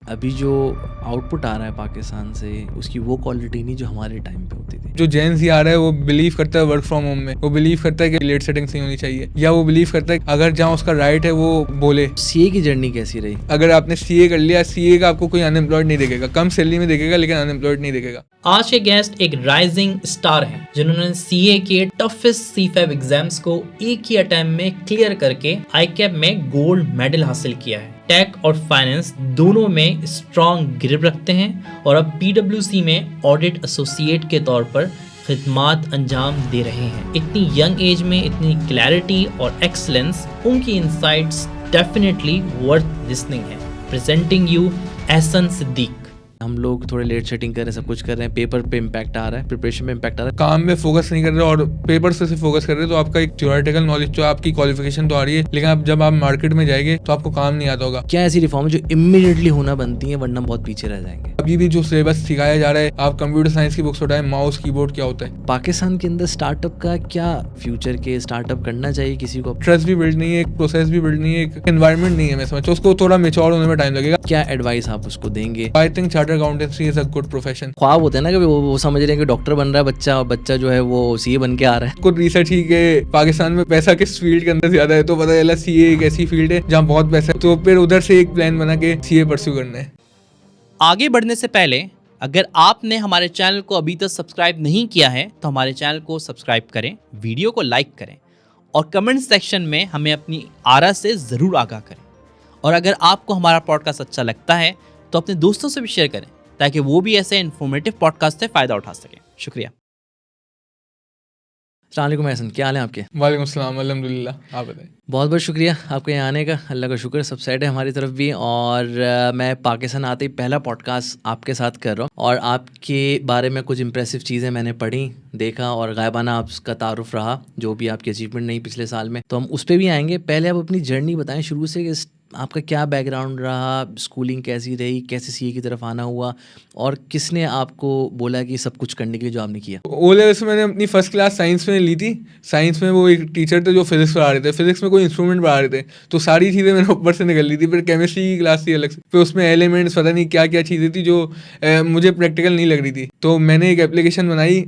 अभी जो आउटपुट आ रहा है पाकिस्तान से उसकी वो क्वालिटी नहीं जो हमारे टाइम पे होती थी। जो जेन ज़ी आ रहा है वो बिलीव करता है वर्क फ्रॉम होम में, वो बिलीव करता है कि लेट सेटिंग्स नहीं होनी चाहिए, या वो बिलीव करता है अगर जहाँ उसका राइट है वो बोले। सीए की जर्नी कैसी रही? अगर आपने सीए कर लिया, सीए का आपको कोई अनएम्प्लॉयड नहीं देखेगा, कम सैलरी में देखेगा लेकिन अनएम्प्लॉयड नहीं देखेगा। आज के गेस्ट एक राइजिंग स्टार हैं जिन्होंने सीए के टफेस्ट सीफैब एग्जाम्स को एक ही अटेम्प्ट में क्लियर करके आईकैप में गोल्ड मेडल हासिल किया है। टेक और फाइनेंस दोनों में स्ट्रॉन्ग ग्रिप रखते हैं और अब पीडब्ल्यूसी में ऑडिट एसोसिएट के तौर पर खिदमात अंजाम दे रहे हैं। इतनी यंग एज में इतनी क्लैरिटी और एक्सलेंस, उनकी इनसाइट्स डेफिनेटली वर्थ लिसनिंग है। Presenting you Ehsan Siddique. हम लोग थोड़े लेट सेटिंग कर रहे हैं, सब कुछ कर रहे हैं, पेपर पे इम्पैक्ट आ रहा है, प्रिपरेशन पे इम्पैक्ट आ रहा है। काम में फोकस नहीं कर रहे और पेपर से फोकस कर रहे तो आपका एक थ्योरेटिकल नॉलेज तो आपकी क्वालिफिकेशन तो आ रही है, लेकिन आप जब आप मार्केट में जाएंगे तो आपको काम नहीं आता होगा। क्या ऐसी रिफॉर्म है जो इमीडिएटली होना बनती है वरना बहुत पीछे रह जाएंगे? अभी भी जो सिलेबस सिखाया जा रहा है, आप कंप्यूटर साइंस की बुक्स उठाएं, माउस कीबोर्ड क्या होता है। पाकिस्तान के अंदर स्टार्टअप का क्या फ्यूचर के स्टार्टअप करना चाहिए किसी को? ट्रस्ट भी बिल्ड नहीं है, एक प्रोसेस भी बिल्ड नहीं है, एक एनवायरमेंट नहीं है। मैं समझता हूं उसको थोड़ा मेच्योर होने में टाइम लगेगा। क्या एडवाइस आप उसको देंगे? I think chartered accountancy is a good profession. ख्वाब होते हैं ना कि वो समझ रहे हैं कि डॉक्टर बन रहा है बच्चा, और बच्चा जो है वो सीए बन के आ रहा है। कुछ रिसर्च ही के पाकिस्तान में पैसा किस फील्ड के अंदर ज्यादा है तो पता चला सीए एक ऐसी फील्ड है जहाँ बहुत पैसा है, तो फिर उधर से एक प्लान बना के सीए परस्यू करना है। आगे बढ़ने से पहले अगर आपने हमारे चैनल को अभी तक सब्सक्राइब नहीं किया है तो हमारे चैनल को सब्सक्राइब करें, वीडियो को लाइक करें और कमेंट सेक्शन में हमें अपनी आरा से ज़रूर आगाह करें। और अगर आपको हमारा पॉडकास्ट अच्छा लगता है तो अपने दोस्तों से भी शेयर करें ताकि वो भी ऐसे इन्फॉर्मेटिव पॉडकास्ट से फ़ायदा उठा सकें। शुक्रिया। अस्सलाम वालेकुम एहसन, क्या हाल है आपके? वालेकुम अस्सलाम, अल्हम्दुलिल्लाह, आप बताएं। बहुत बहुत शुक्रिया आपके यहाँ आने का, अल्लाह का शुक्र, सब सेट है हमारी तरफ भी। और मैं पाकिस्तान आते ही पहला पॉडकास्ट आपके साथ कर रहा हूँ और आपके बारे में कुछ इंप्रेसिव चीज़ें मैंने पढ़ी, देखा और गायबाना आपका तारुफ रहा, जो भी आपकी अचीवमेंट नहीं पिछले साल में, तो हम उस पर भी आएंगे। पहले आप अपनी जर्नी बताएं शुरू से कि आपका क्या बैकग्राउंड रहा, स्कूलिंग कैसी रही, कैसे सीए की तरफ आना हुआ और किसने आपको बोला कि सब कुछ करने के लिए जो आपने किया? ओ लेवल्स में मैंने अपनी फर्स्ट क्लास साइंस में ली थी। साइंस में वो एक टीचर थे जो फिजिक्स पढ़ा रहे थे, फिजिक्स में कोई इंस्ट्रूमेंट पढ़ा रहे थे, तो सारी चीज़ें मैंने ऊपर से निकल ली थी। फिर केमिस्ट्री की क्लास थी अलग से, फिर उसमें एलिमेंट्स पता नहीं क्या क्या चीज़ें थी जो मुझे प्रैक्टिकल नहीं लग रही थी, तो मैंने एक एप्लीकेशन बनाई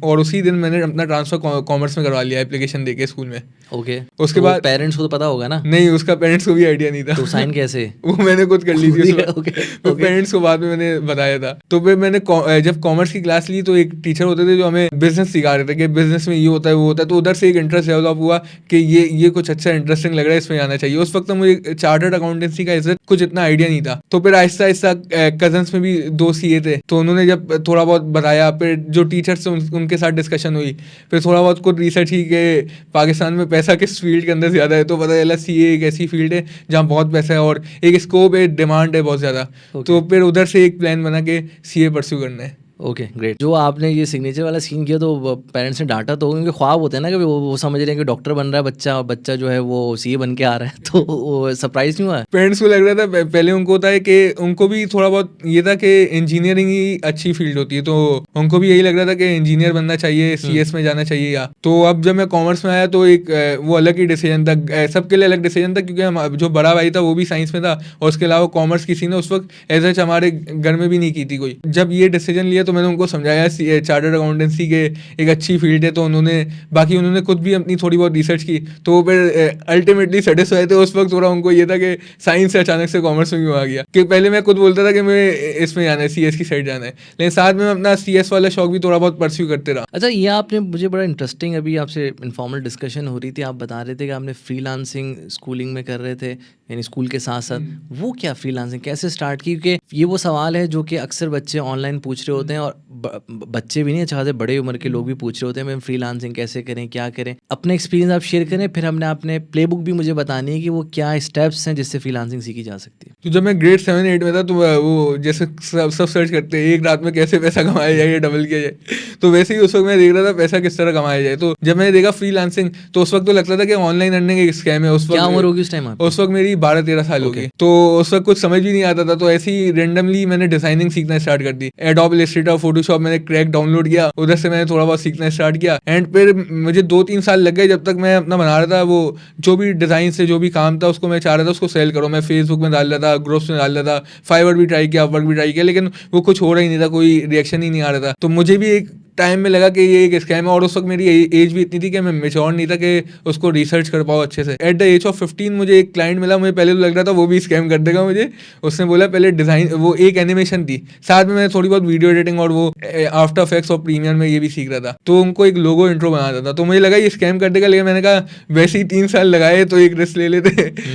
और उसी दिन मैंने अपना ट्रांसफ़र कॉमर्स में करवा लिया एप्लीकेशन दे के स्कूल में। ओके, उसके बाद पेरेंट्स को तो पता होगा ना? नहीं, उसका पेरेंट्स को भी आइडिया नहीं था। तो साइन कैसे? वो मैंने खुद कर ली थी ओके, पेरेंट्स को बाद में मैंने बताया था। तो फिर मैंने जब कॉमर्स की क्लास ली तो एक टीचर होते थे जो हमें बिजनेस सिखा रहे थे कि बिजनेस में ये होता है वो होता है, तो उधर से एक इंटरेस्ट डेवलप हुआ कि ये कुछ अच्छा इंटरेस्टिंग लग रहा है, इसमें आना चाहिए। उस वक्त मुझे चार्टर्ड अकाउंटेंसी का इज्जत कुछ इतना आइडिया नहीं था। तो फिर आहिस्ता आहिस्ता कजन्स में भी 2 सीए थे, तो उन्होंने जब थोड़ा बहुत बताया, फिर जो टीचर्स उनके साथ डिस्कशन हुई, फिर थोड़ा बहुत कुछ रिसर्च की कि पाकिस्तान में पैसा किस फील्ड के अंदर ज़्यादा है, तो पता चला सीए एक ऐसी फील्ड है जहाँ बहुत पैसा है और एक स्कोप है, डिमांड है बहुत ज़्यादा। तो फिर उधर से एक प्लान बना के सीए परस्यू करना है। Okay, great. जो आपने ये सिग्नेचर वाला सीन किया तो पेरेंट्स ने डांटा तो, क्योंकि ख्वाब होते हैं ना कि वो समझ रहे हैं कि डॉक्टर बन रहा है बच्चा, और बच्चा जो है वो सीए बन के आ रहा है, तो वो सरप्राइज नहीं हुआ? पेरेंट्स को लग रहा था, पहले उनको होता है कि उनको भी थोड़ा बहुत ये था कि इंजीनियरिंग ही अच्छी फील्ड होती है, तो उनको भी यही लग रहा था कि इंजीनियर बनना चाहिए, सीएस में जाना चाहिए। या तो अब जब मैं कॉमर्स में आया तो एक वो अलग ही डिसीजन था, सबके लिए अलग डिसीजन था, क्योंकि हम जो बड़ा भाई था वो भी साइंस में था और उसके अलावा कॉमर्स किसी ने उस वक्त एज सच हमारे घर में भी नहीं की थी कोई। जब ये डिसीजन लिया तो मैंने उनको समझाया चार्टर्ड अकाउंटेंसी के एक अच्छी फील्ड है, तो उन्होंने खुद भी अपनी थोड़ी बहुत रिसर्च की, तो वो फिर अल्टीमेटली सेटिस्फाई थे। उस वक्त थोड़ा उनको ये था कि साइंस से अचानक से कॉमर्स में क्यों आ गया, कि पहले मैं खुद बोलता था कि मैं इसमें जाना है, सीएस की साइड जाना है, लेकिन साथ में मैं अपना सीएस वाला शौक भी थोड़ा बहुत परस्यू करते रहा। अच्छा, ये आपने मुझे बड़ा इंटरेस्टिंग, अभी आपसे इनफॉर्मल डिस्कशन हो रही थी, आप बता रहे थे कि आपने फ्रीलांसिंग स्कूलिंग में कर रहे थे, यानी स्कूल के साथ साथ। वो क्या फ्रीलांसिंग कैसे स्टार्ट की? क्योंकि ये वो सवाल है जो कि अक्सर बच्चे ऑनलाइन पूछ रहे होते हैं, और बच्चे भी नहीं चाहते, बड़े उम्र के लोग भी पूछ रहे होते हैं मैम फ्रीलांसिंग कैसे करें, क्या करें। अपने एक्सपीरियंस आप शेयर करें, फिर हमने आपने प्लेबुक भी मुझे बतानी है कि वो क्या स्टेप्स हैं जिससे फ्रीलांसिंग सीखी जा सकती है। तो जब मैं ग्रेड 7-8 में था तो वो जैसे सब सर्च करते हैं एक रात में कैसे पैसा कमाया जाए या डबल किया जाए, तो वैसे ही उस वक्त मैं देख रहा था पैसा किस तरह कमाया जाए। तो जब मैंने देखा फ्रीलांसिंग तो उस वक्त तो लगता था कि ऑनलाइन अर्निंग एक स्कैम है। उस क्या उम्र वक्त होगी उस टाइम आपकी? उस वक्त मेरी 12-13 साल होगी। तो उस वक्त कुछ समझ भी नहीं आता था, तो ऐसे ही रेंडमली मैंने डिजाइनिंग सीखना स्टार्ट कर दी। एडोब इलस्ट्रेटर, फोटोशॉप मैंने क्रैक डाउनलोड किया, उधर से मैंने थोड़ा बहुत सीखना स्टार्ट किया। एंड फिर मुझे 2-3 साल लग गए जब तक मैं अपना बना रहा था वो जो भी डिजाइन से जो भी काम था उसको मैं चाह रहा था उसको सेल करो। मैं फेसबुक में डाल रहा था, ग्रुप्स में डाल रहा था, फाइवर भी ट्राई किया, अपवर्क भी ट्राई किया, लेकिन वो कुछ हो रहा ही नहीं था, कोई रिएक्शन ही नहीं आ रहा था। तो मुझे भी एक टाइम में लगा कि ये एक स्कैम है। और उस वक्त मेरी एज भी इतनी थी कि मैं मेच्योर नहीं था कि उसको रिसर्च कर पाऊँ अच्छे से। एट द एज ऑफ 15 मुझे एक क्लाइंट मिला, मुझे पहले तो लग रहा था वो भी स्कैम कर देगा मुझे। उसने बोला पहले डिज़ाइन, वो एक एनिमेशन थी, साथ में मैं थोड़ी बहुत वीडियो एडिटिंग और वो आफ्टर इफेक्ट्स और प्रीमियर में ये भी सीख रहा था। तो उनको एक लोगो इंट्रो बनाता था, तो मुझे लगा ये स्कैम कर देगा, लेकिन मैंने कहा वैसे ही 3 साल लगाए तो एक रिस्क ले लेते।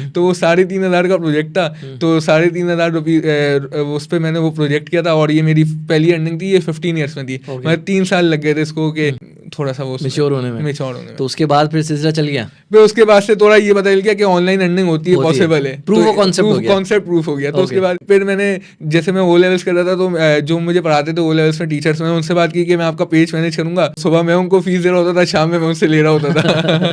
तो वो 3,500 का प्रोजेक्ट था, तो 3,500 रुपये उस पर मैंने वो प्रोजेक्ट किया था। और ये मेरी पहली अर्निंग थी, ये 15 ईयर्स में थी। मैं 3 साल लग गए थे इसको कि थोड़ा सा वो मैच्योर होने में। तो तो उसके बाद फिर सिलसिला चल गया। फिर उसके बाद से थोड़ा ये बदल गया कि ऑनलाइन अर्निंग होती है, पॉसिबल है, प्रूफ ऑफ कॉन्सेप्ट प्रूफ हो गया। तो उसके बाद फिर मैंने जैसे मैं ओ लेवल्स कर रहा था तो जो मुझे पढ़ाते थे ओ लेवल्स में टीचर्स, मैंने उनसे बात की कि मैं आपका पेज मैनेज करूंगा। सुबह मैं उनको फीस दे रहा होता था, शाम में मैं उनसे ले रहा होता था।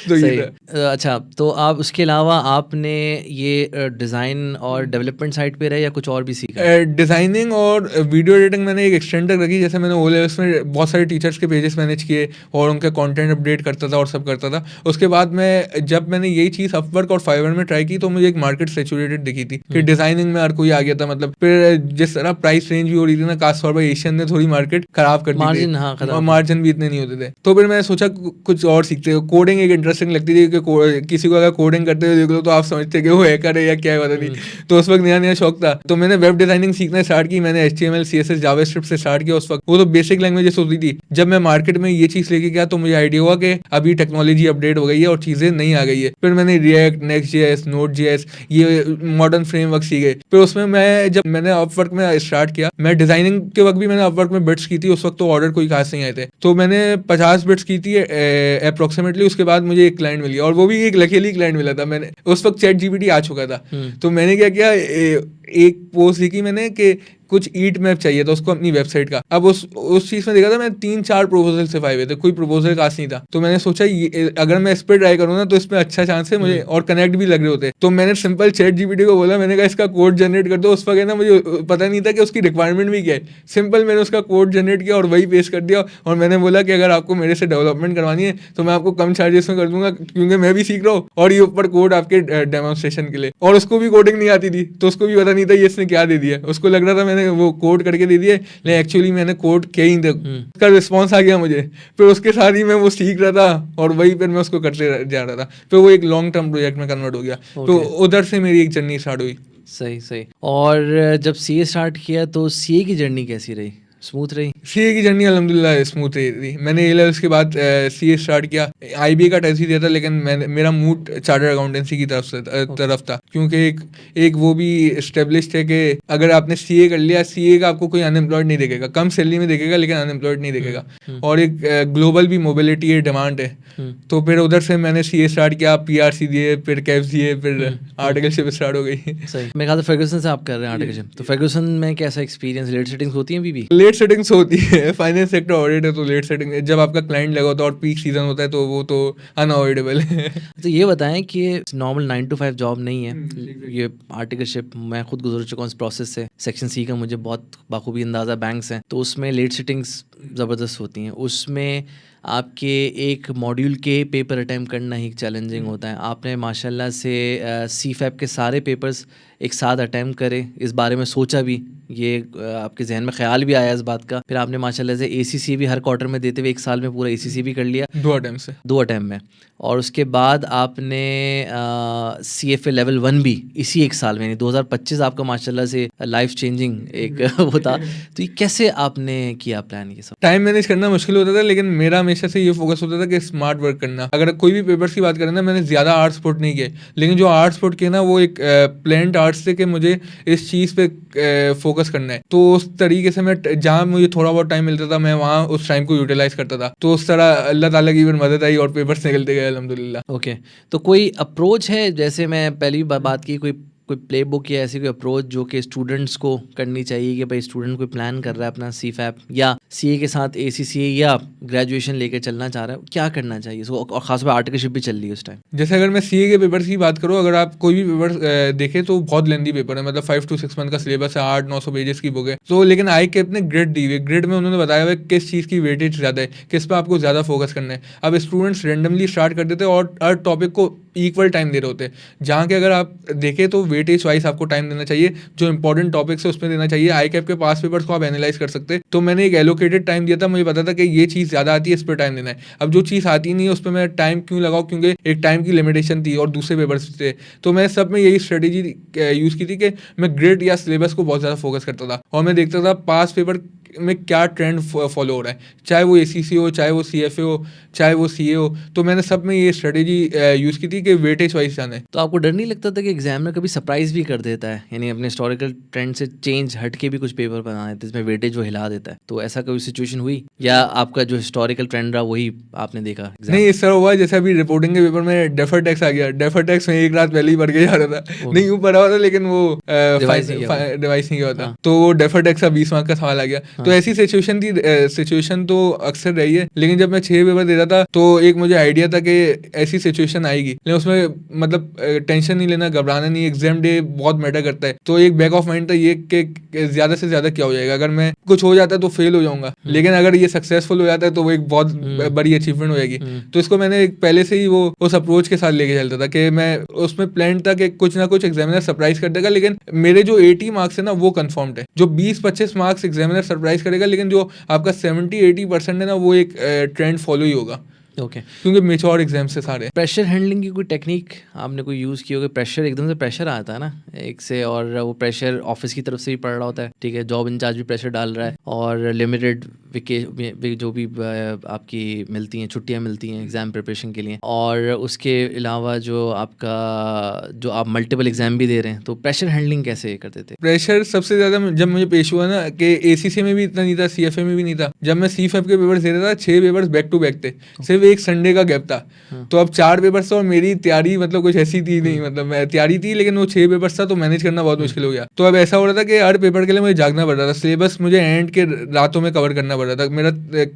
तो ये था। अच्छा, तो आप उसके अलावा आपने ये डिज़ाइन और डेवलपमेंट साइड पे रहे या कुछ और भी सीखा? डिजाइनिंग और वीडियो एडिटिंग मैंने एक एक्सटेंड तक रखी। जैसे मैंने ओ लेवल्स में बहुत सारे टीचर्स के पेजेस मैनेज किए और उनका कंटेंट अपडेट करता था और सब करता था। उसके बाद मैं जब मैंने यही चीज़ अपवर्क और फाइवर में ट्राई की तो मुझे एक मार्केट सैचुरेटेड दिखी थी कि डिजाइनिंग में हर कोई आ गया था। मतलब फिर जिस तरह प्राइस रेंज भी हो रही थी ना, खास तौर पर एशियन ने थोड़ी मार्केट खराब कर दी थी, और मार्जिन भी इतने नहीं होते थे। तो फिर मैंने सोचा कुछ और सीखते हो। कोडिंग एक इंटरेस्टिंग लगती थी कि किसी को अगर कोडिंग करते हुए देख लो तो आप समझते कि वो हैकर है या क्या है, पता नहीं। तो उस वक्त नया नया शौक था, तो मैंने वेब डिजाइनिंग सीखना स्टार्ट की। मैंने HTML CSS जावास्क्रिप्ट से स्टार्ट किया। उस वक्त वो तो बेसिक लैंग्वेजेस होती थी। जब मैं मार्केट में ये चीज़ लेके गया तो मुझे आइडिया हुआ कि अभी टेक्नोलॉजी अपडेट हो गई है और चीज़ें नई आ गई है। फिर मैंने रिएक्ट, नेक्स्ट.js, नोड.js ये मॉडर्न फ्रेमवर्क सीखे। फिर उसमें जब मैंने अपवर्क में स्टार्ट किया, मैं डिजाइनिंग के वक्त भी मैंने अपवर्क में बिट्स की थी। उस वक्त तो ऑर्डर कोई खास नहीं आए थे, तो मैंने 50 बिट्स की थी अप्रोक्सीमेटली। उसके बाद मुझे एक क्लाइंट मिल गया, और वो भी एक लकीली क्लाइंट मिला था। मैंने उस वक्त ChatGPT आ चुका था, तो मैंने क्या किया, एक पोस्ट लिखी मैंने कि कुछ ईट मैप चाहिए था उसको अपनी वेबसाइट का। अब उस चीज़ में देखा था मैं 3-4 प्रपोजल सिर्फ आए हुए थे, कोई प्रपोजल खास नहीं था। तो मैंने सोचा अगर मैं इस पर ट्राई करूँ ना तो इसमें अच्छा चांस है मुझे, और कनेक्ट भी लग रहे होते। तो मैंने सिंपल ChatGPT को बोला, मैंने कहा इसका कोड जनरेट कर दो। उस वक्त ना मुझे पता नहीं था कि उसकी रिक्वायरमेंट भी क्या है। सिंपल मैंने उसका कोड जनरेट किया और वही पेश कर दिया। और मैंने बोला कि अगर आपको मेरे से डेवलपमेंट करवानी है तो मैं आपको कम चार्जेस में कर दूंगा, क्योंकि मैं भी सीख रहा हूँ और ये ऊपर कोड आपके डेमोन्स्ट्रेशन के लिए। और उसको भी कोडिंग नहीं आती थी, तो उसको भी पता नहीं था ये इसने क्या दे दिया। उसको लग रहा था मैंने वो कोड करके दे दिए, लेकिन एक्चुअली मैंने कोड किया ही था। उसका रिस्पॉन्स आ गया मुझे। फिर उसके साथ ही मैं वो सीख रहा था और वही फिर मैं उसको करते जा रहा था। फिर वो एक लॉन्ग टर्म प्रोजेक्ट में कन्वर्ट हो गया। तो उधर से मेरी एक जर्नी स्टार्ट हुई। सही। और जब CA स्टार्ट किया तो CA की जर्नी कैसी रही? स्मूथ रही? CA की जर्नी अल्हम्दुलिल्लाह स्मूथ रही। मैंने A-levels के बाद CA स्टार्ट किया। IBA का टेस्ट ही दिया था, लेकिन मेरा मूड चार्टर्ड अकाउंटेंसी की तरफ था, क्योंकि एक वो भी एस्टेब्लिश्ड है कि अगर आपने CA कर लिया, CA का आपको कोई अनएम्प्लॉयड नहीं देखेगा, कम सैलरी में देखेगा लेकिन अनएम्प्लॉयड नहीं देखेगा। और एक ग्लोबल भी मोबिलिटी है, डिमांड है। तो फिर उधर से मैंने CA स्टार्ट किया, PRC दिए, फिर कैप्स दिए, फिर आर्टिकलशिप स्टार्ट हो गई। सही। मैं कहा फर्गुसन से आप कर रहे हैं आर्टिकलशिप, तो फर्गुसन में कैसा एक्सपीरियंस? लेट सेटिंग्स होती हैं बीबी? लेट सेटिंग्स होती है, फाइनेंस सेक्टर ऑडिट है तो लेट सेटिंग जब आपका क्लाइंट लगा होता है और पीक सीजन होता है तो वो तो अनअवॉइडेबल है। तो ये बताएं कि नॉर्मल 9 to 5 जॉब नहीं है ये आर्टिकलशिप। मैं खुद गुजर चुका हूँ इस प्रोसेस से। सेक्शन C का मुझे बहुत बाखूबी अंदाज़ा बैंक्स हैं, तो उसमें लेट सिटिंग्स ज़बरदस्त होती हैं। उसमें आपके एक मॉड्यूल के पेपर अटैम्प्ट करना ही चैलेंजिंग होता है। आपने माशाल्लाह से CFAP के सारे पेपर्स एक साथ अटैम्प्ट करे, इस बारे में सोचा भी, ये आपके जहन में ख्याल भी आया इस बात का? फिर आपने माशाल्लाह से ACC भी हर क्वार्टर में देते हुए एक साल में पूरा ACC भी कर लिया 2 अटैम्प्ट में। और उसके बाद आपने CFA लेवल 1 भी इसी एक साल में, यानी 2025 आपका माशाल्लाह से लाइफ चेंजिंग एक वो था। तो ये कैसे आपने किया प्लान? ये सब टाइम मैनेज करना मुश्किल होता था, लेकिन मेरा हमेशा से ये फोकस होता था कि स्मार्ट वर्क करना। अगर कोई भी पेपर्स की बात करें ना, मैंने ज़्यादा आर्ट्स पुट नहीं किए, लेकिन जो आर्ट्स पुट किए ना वो एक प्लेंट आर्ट्स से कि मुझे इस चीज़ पे फोकस करना है। तो उस तरीके से मैं जहाँ मुझे थोड़ा बहुत टाइम मिलता था मैं वहाँ उस टाइम को यूटिलाइज करता था। तो उस तरह अल्लाह ताला की फिर मदद आई और पेपर्स निकलते गए अल्हम्दुलिल्लाह। ओके, तो कोई अप्रोच है? जैसे मैं पहली बात की, कोई कोई प्लेबुक या ऐसी कोई अप्रोच जो कि स्टूडेंट्स को करनी चाहिए कि भाई स्टूडेंट कोई प्लान कर रहा है अपना सीफैप या सीए के साथ ACCA या ग्रेजुएशन लेके चलना चाह रहा है, क्या करना चाहिए इसको? और खासतौर पर आर्टिकलशिप भी चल रही है उस टाइम। जैसे अगर मैं सीए के पेपर्स की बात करूँ, अगर आप कोई भी पेपर देखें तो बहुत लेंदी पेपर है, मतलब 5 to 6 मंथ का सिलेबस है, 800-900 पेजेस की बुक है। तो लेकिन ICAP ने ग्रेड दी हुई है, ग्रेड में उन्होंने बताया हुआ है किस चीज़ की वेटेज ज़्यादा है, किस पर आपको ज़्यादा फोकस करना है। अब स्टूडेंट्स रेंडमली स्टार्ट कर देते हैं और हर टॉपिक को इक्वल टाइम दे रहे होते हैं, जहाँ के अगर आप देखें तो वेटेज वाइज आपको टाइम देना चाहिए, जो इंपॉर्टेंट टॉपिक्स है उसमें देना चाहिए। ICAP के पास पेपर्स को आप एनालाइज कर सकते हैं। तो मैंने एक एलोकेटेड टाइम दिया था, मुझे पता था कि ये चीज़ ज़्यादा आती है, इस पर टाइम देना है। अब जो चीज़ आती नहीं है उस पर मैं टाइम क्यों लगाऊँ, क्योंकि एक टाइम की लिमिटेशन थी और दूसरे पेपर्स थे। तो मैं सब में यही स्ट्रेटेजी यूज़ की थी कि मैं ग्रेड या सिलेबस को बहुत ज़्यादा फोकस करता था और मैं देखता था पास पेपर में क्या ट्रेंड फॉलो हो रहा है, चाहे वो ACC हो, चाहे वो CFA हो, चाहे वो CA हो। तो मैंने सब में ये स्ट्रेटेजी यूज़ की थी कि वेटेज वाइज जाना है। तो आपको डर नहीं लगता था कि एग्जामिनर कभी सरप्राइज भी कर देता है, यानी अपने हिस्टोरिकल ट्रेंड से चेंज हट के भी कुछ पेपर बना देते हैं, इसमें वेटेज वो हिला देता है? तो ऐसा कोई सिचुएशन हुई या आपका जो हिस्टोरिकल ट्रेंड रहा वही आपने देखा exam? नहीं, इस तरह हुआ जैसे अभी रिपोर्टिंग के पेपर में डेफर टैक्स आ गया। डेफर टैक्स में एक रात पहले ही पढ़ के जा रहा था, नहीं ऊपर रहा था लेकिन वो Revise नहीं किया रिवाइज नहीं किया था। हाँ। तो वो डेफर टैक्स का 20 मार्क का सवाल आ गया। तो ऐसी सिचुएशन तो अक्सर रही है, लेकिन जब मैं 6 पेपर दे रहा था तो एक मुझे आइडिया था कि ऐसी सिचुएशन आएगी, लेकिन उसमें मतलब टेंशन नहीं लेना, घबराना नहीं। एग्जाम डे बहुत मैटर करता है। तो एक बैक ऑफ माइंड था ये कि ज्यादा से ज्यादा क्या हो जाएगा, अगर मैं कुछ हो जाता है तो फेल हो जाऊंगा, लेकिन अगर ये सक्सेसफुल हो जाता है तो वो एक बहुत बड़ी अचीवमेंट हो जाएगी। तो इसको मैंने पहले से ही वो उस अप्रोच के साथ लेके चलता था कि मैं उसमें प्लान था कि कुछ ना कुछ एग्जामिनर सरप्राइज कर देगा, लेकिन मेरे जो 80 मार्क्स है ना वो कंफर्म्ड है। जो 20-25 मार्क्स एग्जामिनर सरप्राइज करेगा, लेकिन जो आपका 70-80% है ना वो एक ट्रेंड फॉलो ही होगा। ओके, क्योंकि मेच्योर एग्जाम से सारे। प्रेशर हैंडलिंग की कोई टेक्निक आपने कोई यूज़ की होगी? प्रेशर एकदम से प्रेशर आता है ना एक से, और वो प्रेशर ऑफिस की तरफ से भी पड़ रहा होता है, ठीक है, जॉब इंचार्ज भी प्रेशर डाल रहा है, और लिमिटेड जो भी आपकी मिलती हैं छुट्टियां मिलती हैं एग्ज़ाम प्रिपरेशन के लिए, और उसके अलावा जो आप मल्टीपल एग्ज़ाम भी दे रहे हैं, तो प्रेशर हैंडलिंग कैसे करते थे? प्रेशर सबसे ज्यादा जब मुझे पेश हुआ ना कि ACC में भी इतना नहीं था, CFA में भी नहीं था। जब मैं CFAP के पेपर दे रहा था, 6 पेपर्स बैक टू बैक थे, सिर्फ एक संडे का गैप था। तो अब 4 पेपर्स था और मेरी तैयारी मतलब कुछ ऐसी थी नहीं, मतलब मैं तैयारी थी लेकिन वो 6 पेपर्स था तो मैनेज करना बहुत मुश्किल हो गया। तो अब ऐसा हो रहा था कि हर पेपर के लिए मुझे जागना पड़ रहा था, सिलेबस मुझे एंड के रातों में कवर करना पड़ रहा था। मेरा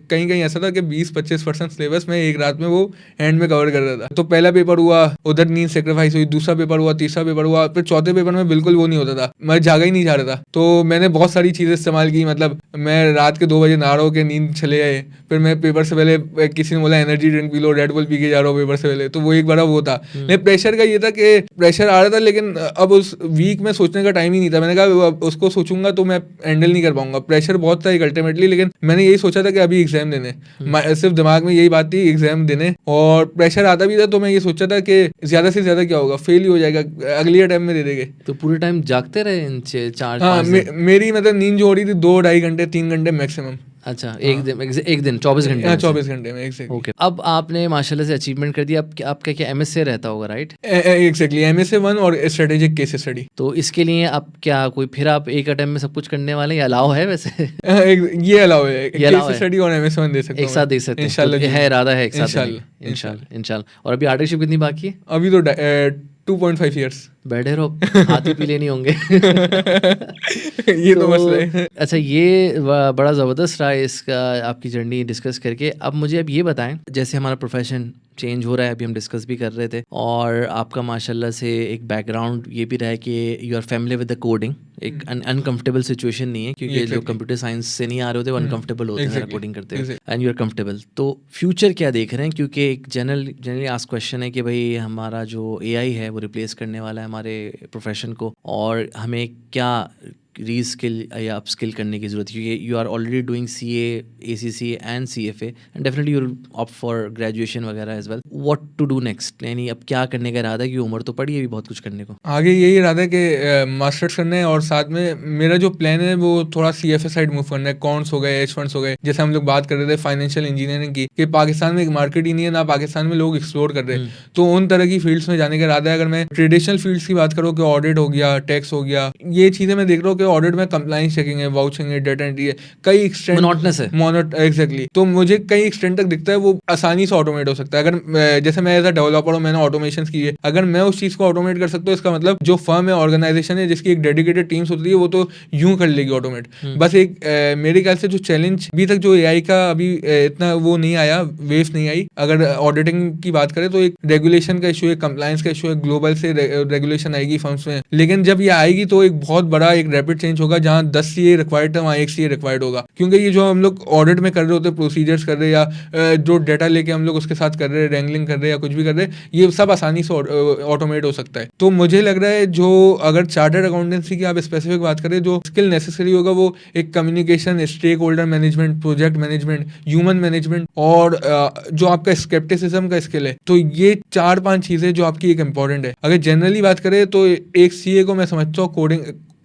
कहीं कहीं ऐसा था कि 20-25% सिलेबस में एक रात में वो एंड में कवर कर रहा था। तो पहला पेपर हुआ, उधर नींद सेक्रीफाइस हुई, दूसरा पेपर हुआ, तीसरा पेपर हुआ, फिर चौथे पेपर में बिल्कुल वो नहीं होता था, मैं जागा ही नहीं जा रहा था। तो मैंने बहुत सारी चीजें इस्तेमाल की, मतलब मैं रात के 2 बजे नहा रहा हूँ कि नींद चले आए, फिर मैं पेपर से पहले किसी ने बोला energy drink P low, red bull P के जा रहा हूँ पेपर से पहले, तो वो एक बार वो था। नहीं, प्रेशर का ये था कि प्रेशर आ रहा था, लेकिन अब उस वीक में सोचने का टाइम ही नहीं था। मैंने कहा उसको सोचूंगा तो मैं हैंडल नहीं कर पाऊंगा, प्रेशर बहुत था एक अल्टीमेटली, लेकिन मैंने यही सोचा था कि अभी एग्जाम देने, सिर्फ दिमाग में यही बात थी एग्जाम देने, और प्रेशर आता भी था तो मैं ये सोचा था कि ज्यादा से ज्यादा क्या होगा, फेल ही हो जाएगा, अगली अटेम्प्ट में दे देंगे। तो पूरे टाइम जागते रहे इन 4-5 हाँ, मेरी मतलब नींद जो हो रही थी 2-2.5 घंटे 3 घंटे मैक्सिमम। अच्छा, एक दिन 24 घंटे में से? 24 घंटे में एग्जैक्टली। ओके, अब आपने माशाल्लाह से अचीवमेंट कर दिया। अब आपका क्या MSc रहता होगा, राइट? एग्जैक्टली, MSc 1 और स्ट्रेटेजिक केस स्टडी। तो इसके लिए आप क्या कोई फिर आप एक अटेम्प्ट में सब कुछ करने वाले हैं या अलाउ है वैसे? ये अलाउ है, ये allow केस है। स्टडी और MSc 1 दे सकते एक साथ देख सकते हैं इंशाल्लाह तो जी। है, इरादा है एक साथ देने इंशाल्लाह, का। इंशाल्लाह। और अभी आर्टिकलशिप कितनी बाकी है? अभी तो 2.5 ईयर्स बैठे रहो, हाथ ही पीले नहीं होंगे। ये तो मसला है। अच्छा, ये बड़ा ज़बरदस्त रहा इसका आपकी जर्नी डिस्कस करके। अब मुझे अब ये बताएं, जैसे हमारा प्रोफेशन चेंज हो रहा है, अभी हम डिस्कस भी कर रहे थे, और आपका माशाल्लाह से एक बैकग्राउंड ये भी रहा है कि you are family with the coding, एक अनकंफर्टेबल सिचुएशन नहीं है, क्योंकि जो कंप्यूटर साइंस से नहीं आ रहे होते वो अनकंफर्टेबल होते हैं कोडिंग करते हैं, एंड यू आर कंफर्टेबल। तो फ्यूचर क्या देख रहे हैं? क्योंकि एक जनरली आस्क क्वेश्चन है कि भाई हमारा जो AI है वो रिप्लेस करने वाला है हमारे प्रोफेशन को, और हमें क्या रीस्किल या अपस्किल करने की ज़रूरत है, क्योंकि you are already doing CA, ACCA and CFA and definitely you will opt for graduation वगैरह as well. What to do next, यानी अब क्या करने का इरादा है, कि उम्र तो पड़ी है भी बहुत कुछ करने को? आगे यही इरादा है कि मास्टर्स करना है, और साथ में मेरा जो प्लान है वो थोड़ा CFA साइड मूव करना है। कॉन्ट्स हो गए, एज फंड्स हो गए, जैसे हम लोग बात कर रहे थे फाइनेंशियल इंजीनियरिंग की, कि पाकिस्तान में एक मार्केट ही नहीं है, ना पाकिस्तान में लोग एक्सप्लोर कर रहे हैं, तो उन तरह की फील्ड्स में जाने का इरादा है। अगर मैं ट्रेडिशनल फील्ड्स की बात करूँ कि ऑडिट हो गया, टैक्स हो गया, ये चीज़ें मैं देख रहा हूँ कि आपके ऑडिट में कंप्लायंस चेकिंग है, वाउचिंग है, डेटा एंट्री है, कई एक्सटेंट मोनोटनस है। एग्जैक्टली। तो मुझे कई एक्सटेंट तक दिखता है वो आसानी से ऑटोमेट हो सकता है। अगर जैसे मैं एज अ डेवलपर हूँ, मैंने ऑटोमेशन की है, अगर मैं उस चीज को ऑटोमेट कर सकता हूँ, इसका मतलब जो फर्म है, ऑर्गेनाइजेशन है, जिसकी एक डेडिकेटेड टीम्स होती है, वो तो यूं कर लेगी ऑटोमेट। बस एक मेरे ख्याल से जो चैलेंज अभी तक जो एआई का अभी इतना वो नहीं आया, वेव नहीं आई। अगर ऑडिटिंग की बात करें तो एक रेगुलेशन का इशू है, कंप्लायंस का इशू है, ग्लोबल से रेगुलेशन आएगी फर्म्स में। लेकिन जब ये आएगी तो एक बहुत बड़ा एक रैपिड चेंज होगा, जहाँ 10 सीए रिक्वायर्ड था वहाँ 1 सीए रिक्वायर्ड होगा। क्योंकि ये जो हम लोग ऑडिट में कर रहे होते, प्रोसीजर्स कर रहे या जो डेटा लेके हम लोग उसके साथ कर रहे हैं, रैंगलिंग कर रहे हैं या कुछ भी कर रहे हैं, ये सब आसानी से ऑटोमेट हो सकता है। तो मुझे लग रहा है जो अगर चार्टर्ड अकाउंटेंसी की आप स्पेसिफिक बात करें, जो स्किल नेसेसरी होगा वो एक communication, stakeholder management, project management, human management और जो आपका स्केप्टिसिज्म का स्किल है। तो ये 4-5 चीजें जो आपकी एक इंपॉर्टेंट है। अगर जनरली बात करें तो एक सीए को मैं समझता हूँ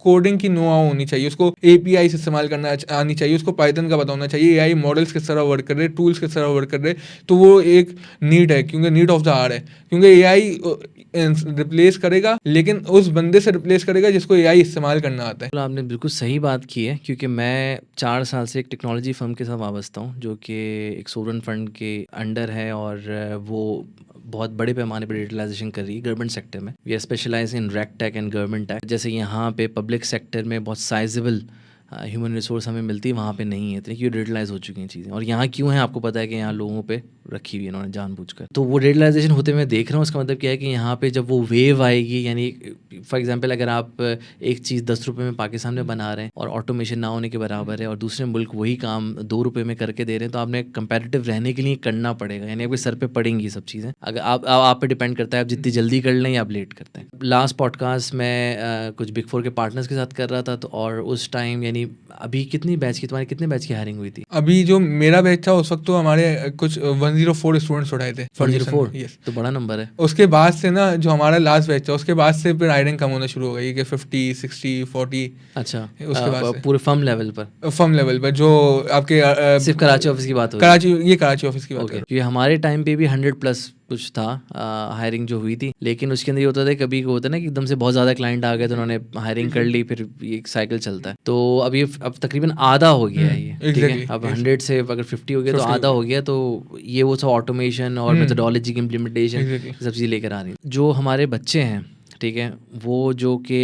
कोडिंग की नो हाउ होनी चाहिए, उसको एपीआई से इस्तेमाल करना आनी चाहिए, उसको पाइथन का पता होना चाहिए, एआई मॉडल्स किस तरह वर्क कर रहे हैं, टूल्स किस तरह वर्क कर रहे हैं। तो वो एक नीड है, क्योंकि नीड ऑफ द आवर है। क्योंकि एआई रिप्लेस करेगा, लेकिन उस बंदे से रिप्लेस करेगा जिसको एआई इस्तेमाल करना आता है। आपने बिल्कुल सही बात की है, क्योंकि मैं 4 साल से एक टेक्नोलॉजी फर्म के साथ वाबस्ता हूँ, जो कि एक सोवरेन फंड के अंडर है और वो बहुत बड़े पैमाने पर डिजिटलाइजेशन कर रही है गवर्नमेंट सेक्टर में। We are specialise in rack tech and government tech. जैसे यहाँ पे पब्लिक सेक्टर में बहुत साइजेबल ह्यूमन रिसोर्स हमें मिलती है, वहाँ पे नहीं है इतनी, क्योंकि डिजिटलाइज हो चुकी हैं चीज़ें। और यहाँ क्यों है आपको पता है कि यहाँ लोगों पे रखी हुई है इन्होंने जानबूझकर। तो वो डिजिटलाइजेशन होते मैं देख रहा हूँ। उसका मतलब क्या है कि यहाँ पे जब वो वेव आएगी, यानी फॉर एग्जांपल अगर आप एक चीज़ 10 रुपये में पाकिस्तान में बना रहे हैं और ऑटोमेशन ना होने के बराबर है, और दूसरे मुल्क वही काम 2 रुपये में करके दे रहे हैं, तो आपने कंपैरेटिव रहने के लिए करना पड़ेगा। यानी आपके सर पे पड़ेंगी ये सब चीज़ें। अगर आप पे डिपेंड करता है आप जितनी जल्दी कर लें या आप लेट करते हैं। लास्ट पॉडकास्ट में कुछ बिग 4 के पार्टनर्स के साथ कर रहा था, तो और उस टाइम यानी अभी कितनी बैच की तुम्हारी कितने बैच की हायरिंग हुई थी? अभी जो मेरा बैच था उस वक्त तो हमारे कुछ 104 स्टूडेंट्स उठाए थे। 104? यस, तो बड़ा नंबर है। उसके बाद से ना जो हमारा लास्ट बैच था, उसके बाद से फिर हायरिंग कम होना शुरू हो गई कि 50, 60, 40। अच्छा, उसके बाद से पूरे फर्म लेवल पर? फर्म लेवल पर जो आपके सिर्फ कराची ऑफिस की बात हो कराची, ये कराची ऑफिस की बात ओके। है। क्योंकि हमारे टाइम पे भी 100+ कुछ था हायरिंग जो हुई थी, लेकिन उसके अंदर ये होता था कभी होता है ना कि एकदम से बहुत ज़्यादा क्लाइंट आ गए तो उन्होंने हायरिंग कर ली, फिर ये एक साइकिल चलता है। तो अब ये अब तकरीबन आधा हो गया है ये, ठीक है। अब 100 से अगर 50 हो गया तो आधा हो गया। तो ये वो सब ऑटोमेशन और मेथोडोलॉजी की इम्प्लीमेंटेशन सब चीज़ें लेकर आ रही हैं। जो हमारे बच्चे हैं, ठीक है, वो जो कि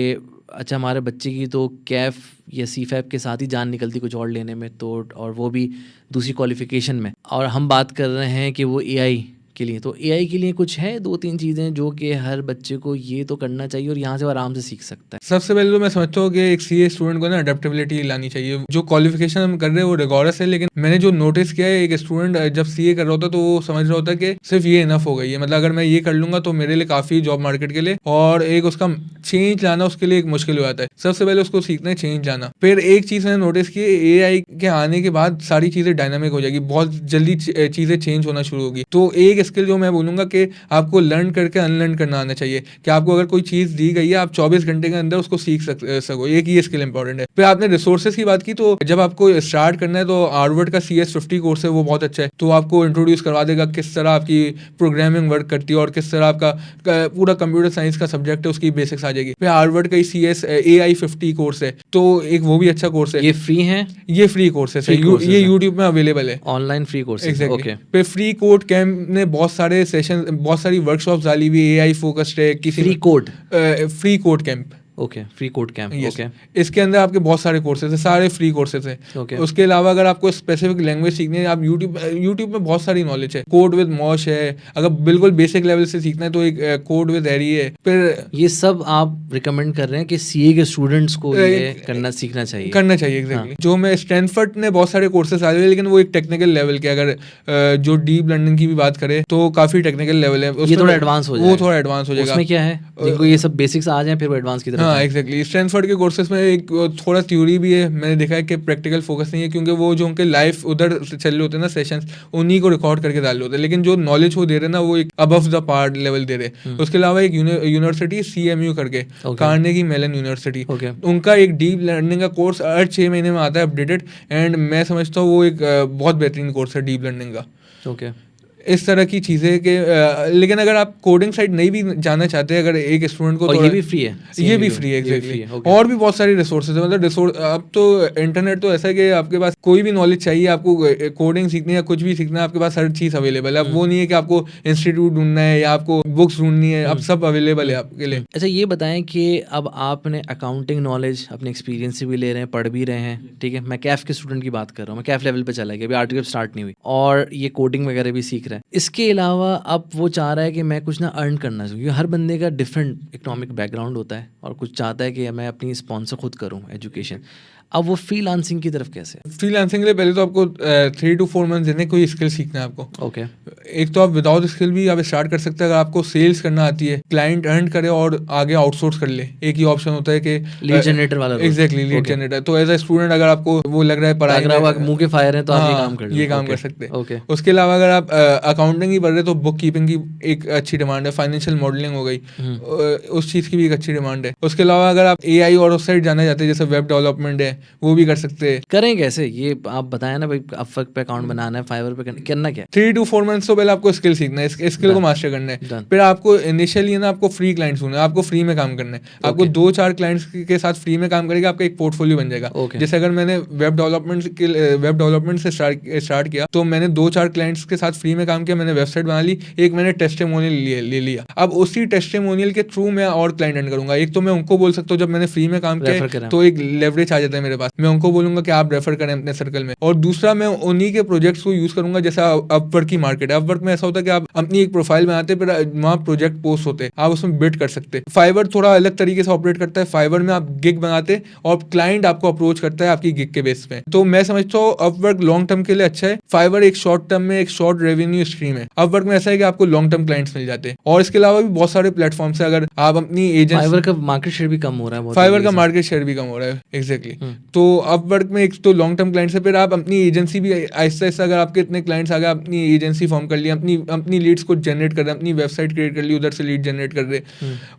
अच्छा हमारे बच्चे की तो कैफ या सीफैप के साथ ही जान निकलती कुछ और लेने में, तो और वो भी दूसरी क्वालिफिकेशन में। और हम बात कर रहे हैं कि वो एआई के लिए, तो एआई के लिए कुछ है 2-3 चीज़ें जो कि हर बच्चे को ये तो करना चाहिए और यहाँ से वो आराम से सीख सकता है। सबसे पहले तो मैं समझता हूँ कि एक सीए स्टूडेंट को ना अडेप्टेबिलिटी लानी चाहिए। जो क्वालिफिकेशन हम कर रहे हैं वो रिगोरस है, लेकिन मैंने जो नोटिस किया है, एक स्टूडेंट जब सीए कर रहा होता है तो वो समझ रहा होता है कि सिर्फ ये इनफ हो गई है, मतलब अगर मैं ये कर लूंगा तो मेरे लिए काफ़ी जॉब मार्केट के लिए, और एक उसका चेंज लाना उसके लिए एक मुश्किल हो जाता है। सबसे पहले उसको सीखना है चेंज लाना। फिर एक चीज़ मैंने नोटिस की, एआई के आने के बाद सारी चीज़ें डायनामिक हो जाएगी, बहुत जल्दी चीज़ें चेंज होना शुरू होगी। तो एक स्किल जो मैं बोलूँगा कि आपको लर्न करके अनलर्न करना आना चाहिए, कि आपको अगर कोई चीज़ दी गई है आप 24 घंटे के अंदर उसको सीख सको, एक ये स्किल इंपॉर्टेंट है। फिर आपने रिसोर्सेज की बात की, तो जब आपको स्टार्ट करना है तो हार्वर्ड का CS50 कोर्स है, वो बहुत अच्छा है। तो आपको इंट्रोड्यूस करवा देगा किस तरह आपकी प्रोग्रामिंग वर्क करती है और किस तरह आपका पूरा कंप्यूटर साइंस का सब्जेक्ट है उसकी बेसिक्स आ जाएगी। फिर हार्वर्ड का AI50 कोर्स है, तो एक वो भी अच्छा कोर्स है। ये फ्री है? ये फ्री कोर्सेस है, ये यूट्यूब में अवेलेबल है, online free courses. Exactly. Okay. फिर फ्री कोड कैंप ने बहुत सारे सेशन, बहुत सारी वर्कशॉप्स डाली हुई, एआई फोकस्ड है। किसी free code camp, okay, free code camp, okay. इसके अंदर आपके बहुत सारे कोर्सेज है, सारे फ्री कोर्सेज है। ओके। उसके अलावा अगर आपको स्पेसिफिक लैंग्वेज सीखनी है, आप यूट्यूब में बहुत सारी नॉलेज है। कोड विद मॉश है, अगर बिल्कुल बेसिक लेवल से सीखना है तो एक कोड विद एरी है। फिर ये सब आप रिकमेंड कर रहे हैं कि सीए के स्टूडेंट्स को ये सीखना चाहिए एग्जैक्टली। जो मैं स्टैनफोर्ड ने बहुत सारे कोर्सेज आ रहे, लेकिन वो एक टेक्निकल लेवल के, अगर जो डीप लर्निंग की भी बात करें तो काफी टेक्निकल लेवल है। ये थोड़ा एडवांस हो जाएगा, वो थोड़ा एडवांस हो जाएगा। उसमें क्या है, जिनको ये सब बेसिक्स आ जाए फिर वो एडवांस की तरफ। हाँ एग्जैक्टली। स्टैनफोर्ड के कोर्सेज में एक थोड़ा थ्योरी भी है, मैंने देखा है कि प्रैक्टिकल फोकस नहीं है, क्योंकि वो जो उनके लाइव उधर चल रहे होते हैं ना सेशंस, उन्हीं को रिकॉर्ड करके डाल रहे होते हैं, लेकिन जो नॉलेज वो दे रहे हैं ना वो एक अबव द पार्ट लेवल दे रहे। उसके अलावा एक यूनिवर्सिटी CMU करके, कार्नेगी मेलन यूनिवर्सिटी, उनका एक डीप लर्निंग का कोर्स हर 6 महीने में आता है अपडेटेड, एंड मैं समझता हूँ वो एक बहुत बेहतरीन कोर्स है डीप लर्निंग का। ओके। इस तरह की चीज़ें कि लेकिन अगर आप कोडिंग साइड नहीं भी जाना चाहते, अगर एक स्टूडेंट को और थोड़ा, ये भी फ्री है, ये भी फ्री है एग्जैक्टली। और भी बहुत सारी रिसोर्सेज है, मतलब अब तो इंटरनेट तो ऐसा है कि आपके पास कोई भी नॉलेज चाहिए, आपको कोडिंग सीखनी है, कुछ भी सीखना है, आपके पास हर चीज़ अवेलेबल है। अब वो नहीं है कि आपको इंस्टीट्यूट ढूंढना है या आपको बुक्स ढूंढनी है, अब सब अवेलेबल है आपके लिए। अच्छा ये बताएं कि अब आपने अकाउंटिंग नॉलेज अपने एक्सपीरियंस से भी ले रहे हैं, पढ़ भी रहे हैं, ठीक है। मैं कैफ के स्टूडेंट की बात कर रहा हूँ, मैं कैफ लेवल पे चला गया, अभी आर्टिकल स्टार्ट नहीं हुई, और ये कोडिंग वगैरह भी सीख रहा है। इसके अलावा अब वो चाह रहा है कि मैं कुछ ना अर्न करना चाहिए, क्योंकि हर बंदे का डिफरेंट इकोनॉमिक बैकग्राउंड होता है, और कुछ चाहता है कि मैं अपनी स्पॉन्सर खुद करूँ एजुकेशन। अब वो फ्रीलांसिंग की तरफ कैसे? फ्रीलांसिंग के लिए पहले तो आपको 3 to 4 मंथ देने कोई स्किल सीखना है आपको। ओके। एक तो आप विदाउट स्किल भी आप स्टार्ट कर सकते हैं। अगर आपको सेल्स करना आती है, क्लाइंट अर्न करे और आगे आउटसोर्स कर ले, एक ही ऑप्शन होता है कि लीड जनरेटर वाला। Exactly, lead generator. तो एज अ स्टूडेंट अगर आपको वो लग रहा है पढ़ाई में मुंह के फायर है तो आप ये काम कर लो, ये काम कर सकते हैं। ओके। उसके अलावा अगर आप अकाउंटिंग ही पढ़ रहे तो बुक कीपिंग की एक अच्छी डिमांड है, फाइनेंशियल मॉडलिंग हो गई, उस चीज़ की भी एक अच्छी डिमांड है। उसके अलावा अगर आप AI और उस साइड जाना चाहते हैं, जैसे वेब डेवलपमेंट है, वो भी कर सकते हैं। करें कैसे ये आप बताया ना भाई, अपवर्क पे अकाउंट बनाना है, फाइवर पे करना क्या? 3 to 4 मंथ्स तो पहले आपको स्किल सीखना है, स्किल को मास्टर करना है। फिर आपको इनिशियली ना आपको फ्री क्लाइंट्स होना है, आपको फ्री में काम करना है। आपको 2-4 क्लाइंट्स के साथ फ्री में काम करेगा, आपका एक पोर्टफोलियो बन जाएगा। जैसे अगर मैंने वेब डेवलपमेंट से स्टार्ट किया, तो मैंने 2-4 क्लाइंट्स के साथ फ्री में काम किया, मैंने वेबसाइट बना ली, एक मैंने टेस्टिमोनियल ले लिया। अब उसी टेस्टिमोनियल के थ्रू मैं और क्लाइंट अर्न करूंगा। एक तो मैं उनको बोल सकता हूँ, जब मैंने फ्री में काम किया तो एक लेवरेज आ जाता है मेरे पास, मैं उनको बोलूंगा कि आप रेफर करें अपने सर्कल में। और दूसरा मैं उन्हीं के प्रोजेक्ट्स को यूज करूंगा, जैसा अपवर्क की मार्केट है। अपवर्क में ऐसा होता है कि आप अपनी एक प्रोफाइल बनाते, फिर वहाँ प्रोजेक्ट पोस्ट होते, आप उसमें बिड कर सकते। फाइवर थोड़ा अलग तरीके से ऑपरेट करता है। फाइवर में आप गिग बनाते और क्लाइंट आपको अप्रोच करता है आपकी गिग के बेस पे। तो मैं समझता हूँ अपवर्क लॉन्ग टर्म के लिए अच्छा है, फाइवर एक शॉर्ट टर्म में एक शॉर्ट रेवेन्यू स्ट्रीम है। अपवर्क में ऐसा है कि आपको लॉन्ग टर्म क्लाइंट्स मिल जाते हैं। और इसके अलावा भी बहुत सारे प्लेटफॉर्म्स है। अगर आप अपनी एजेंसी, फाइवर का मार्केट शेयर भी कम हो रहा है, फाइवर का मार्केट शेयर भी कम हो रहा है एग्जैक्टली। तो अपवर्क में एक तो लॉन्ग टर्म क्लाइंट्स है, फिर आप अपनी एजेंसी भी आहिस्ता आहिस्ता, अगर आपके इतने क्लाइंट्स आ गए, अपनी एजेंसी फॉर्म कर लिया, अपनी लीड्स को जनरेट कर रहे हैं, अपनी वेबसाइट क्रिएट कर ली, उधर से लीड जनरेट कर रहे।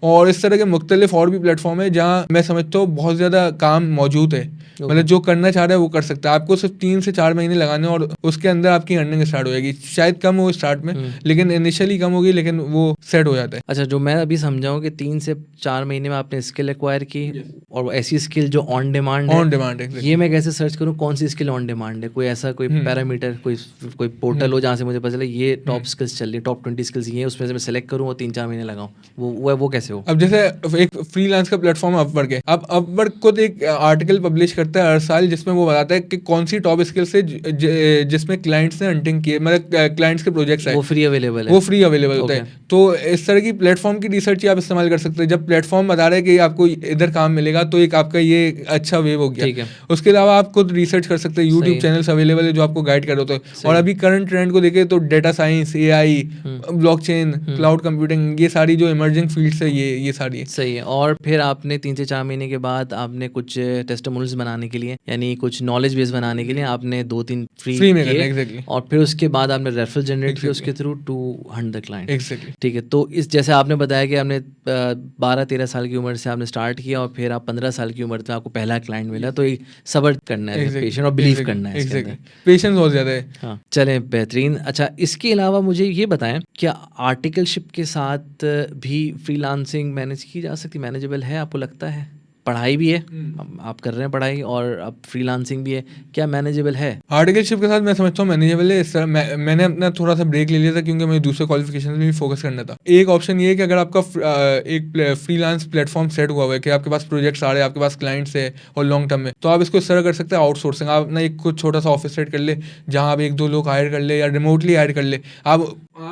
और इस तरह के मुख्तलिफ और भी प्लेटफॉर्म है जहाँ मैं समझता हूँ बहुत ज़्यादा काम मौजूद है। मतलब जो करना चाह रहा है वो कर सकता है। आपको सिर्फ 3 से 4 महीने लगाने और उसके अंदर आपकी अर्निंग स्टार्ट हो जाएगी। शायद कम हो स्टार्ट में, लेकिन इनिशियली कम होगी, लेकिन वो सेट हो जाता है। अच्छा, जो मैं अभी समझाऊँ कि 3 से 4 महीने में आपने स्किल एक्वायर की, और ऐसी स्किल जो ऑन डिमांड है, ये मैं कैसे सर्च करूँ कौन सी स्किल ऑन डिमांड है? कोई ऐसा कोई पैरामीटर, कोई पोर्टल हो जहाँ से मुझे पता चले ये टॉप स्किल्स चल रही है, टॉप 20 स्किल्स ये, उसमें से मैं सेलेक्ट करूँ और 3-4 महीने लगाऊँ, वो कैसे हो? अब जैसे एक फ्रीलांस का प्लेटफॉर्म अपवर्क है। अब अपवर्क खुद एक आर्टिकल पब्लिश करता है हर साल, जिसमें वो बताता है कि कौन सी टॉप स्किल्स है जिसमें क्लाइंट्स ने हंटिंग की है, मतलब क्लाइंट्स के प्रोजेक्ट्स है, वो फ्री अवेलेबल होता है। तो इस तरह की प्लेटफॉर्म की रिसर्च आप इस्तेमाल कर सकते हैं। जब प्लेटफॉर्म बता रहे हैं कि आपको इधर काम मिलेगा, तो एक आपका ये अच्छा वेव हो गया। उसके अलावा आप खुद रिसर्च कर सकते हैं, यूट्यूब चैनल्स अवेलेबल है जो आपको गाइड कर रहे होते हैं। और अभी करंट ट्रेंड को देखें तो data science, AI, blockchain, cloud computing, ये सारी जो इमर्जिंग फील्ड्स है, ये सारी है। सही है। और फिर आपने 3 से 4 महीने के बाद आपने कुछ टेस्टिमोनियल्स बनाने के लिए, यानी कुछ नॉलेज बेस बनाने के लिए आपने 2-3 फ्री में किए, एग्जैक्टली। और फिर उसके बाद आपने रेफरल जनरेट किया उसके थ्रू टू 100 क्लाइंट। एग्जैक्टली, ठीक है। तो इस जैसे आपने बताया कि आपने 12-13 साल की उम्र से आपने स्टार्ट किया, और फिर आप 15 साल की उम्र में आपको पहला क्लाइंट मिला, तो एक सब्र करना है, पेशेंस और बिलीव करना है इसके अंदर। पेशेंस बहुत ज़्यादा है। हाँ, चलें, बेहतरीन। अच्छा, इसके अलावा मुझे ये बताएं, क्या आर्टिकलशिप के साथ भी फ्रीलांसिंग मैनेज की जा सकती, मैनेजेबल है आपको लगता है? पढ़ाई भी है, आप कर रहे हैं पढ़ाई, और अब फ्रीलांसिंग भी है, क्या मैनेजेबल है? आर्टिकलशिप के साथ मैं समझता हूँ मैनेजेबल है। इस तरह मैंने अपना थोड़ा सा ब्रेक ले लिया था, क्योंकि मुझे दूसरे क्वालिफिकेशन में भी फोकस करना था। एक ऑप्शन ये है कि अगर आपका एक फ्रीलांस प्लेटफॉर्म सेट हुआ है कि आपके पास प्रोजेक्ट्स आ रहे हैं, आपके पास क्लाइंट्स है और लॉन्ग टर्म में, तो आप इसको इस तरह कर सकते हैं, आउटसोर्सिंग। आप अपना एक कुछ छोटा सा ऑफिस सेट कर ले, जहाँ आप 1-2 लोग हायर कर ले, या रिमोटली हायर कर ले आप।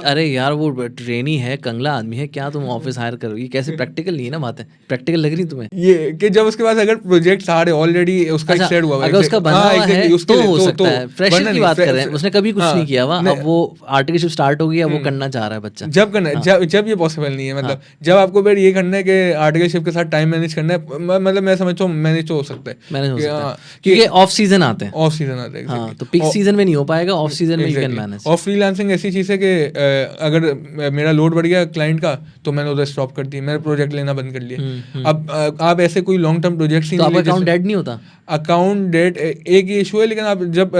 अरे यार, वो ट्रेनी है, कंगला आदमी है, क्या तुम ऑफिस हायर करोगे? ये कैसे प्रैक्टिकल नहीं है ना बातें, प्रैक्टिकल लग रही तुम्हें ये कि जब उसके पास अगर प्रोजेक्ट्स आ रहे ऑलरेडी, उसका अच्छा, सेट हुआ है, अगर उसका बना हुआ है तो हो सकता है। फ्रेशर की बात कर रहे हैं, उसने कभी कुछ नहीं किया हुआ, अब वो आर्टिकलशिप स्टार्ट हो गया, वो करना चाह रहा है बच्चा। जब करना है, जब ये पॉसिबल नहीं है, मतलब जब आपको फिर ये करना है कि आर्टिकलशिप के साथ टाइम मैनेज करना है, मतलब मैं समझता हूँ मैनेज तो हो सकता है, मैनेज हो सकता है, क्योंकि ऑफ सीजन आते हैं। हाँ, तो पीक सीजन में नहीं हो पाएगा, ऑफ सीजन में यू कैन मैनेज। और फ्रीलांसिंग ऐसी चीज़ है कि अगर मेरा लोड बढ़ गया क्लाइंट का, तो मैंने उधर स्टॉप कर दी, मैंने प्रोजेक्ट लेना बंद कर लिया। अब आप ऐसे कोई लॉन्ग टर्म प्रोजेक्ट्स ही तो नहीं आपका ले अकाउंट डेड नहीं होता? अकाउंट डेट एक ही इशू है, लेकिन आप जब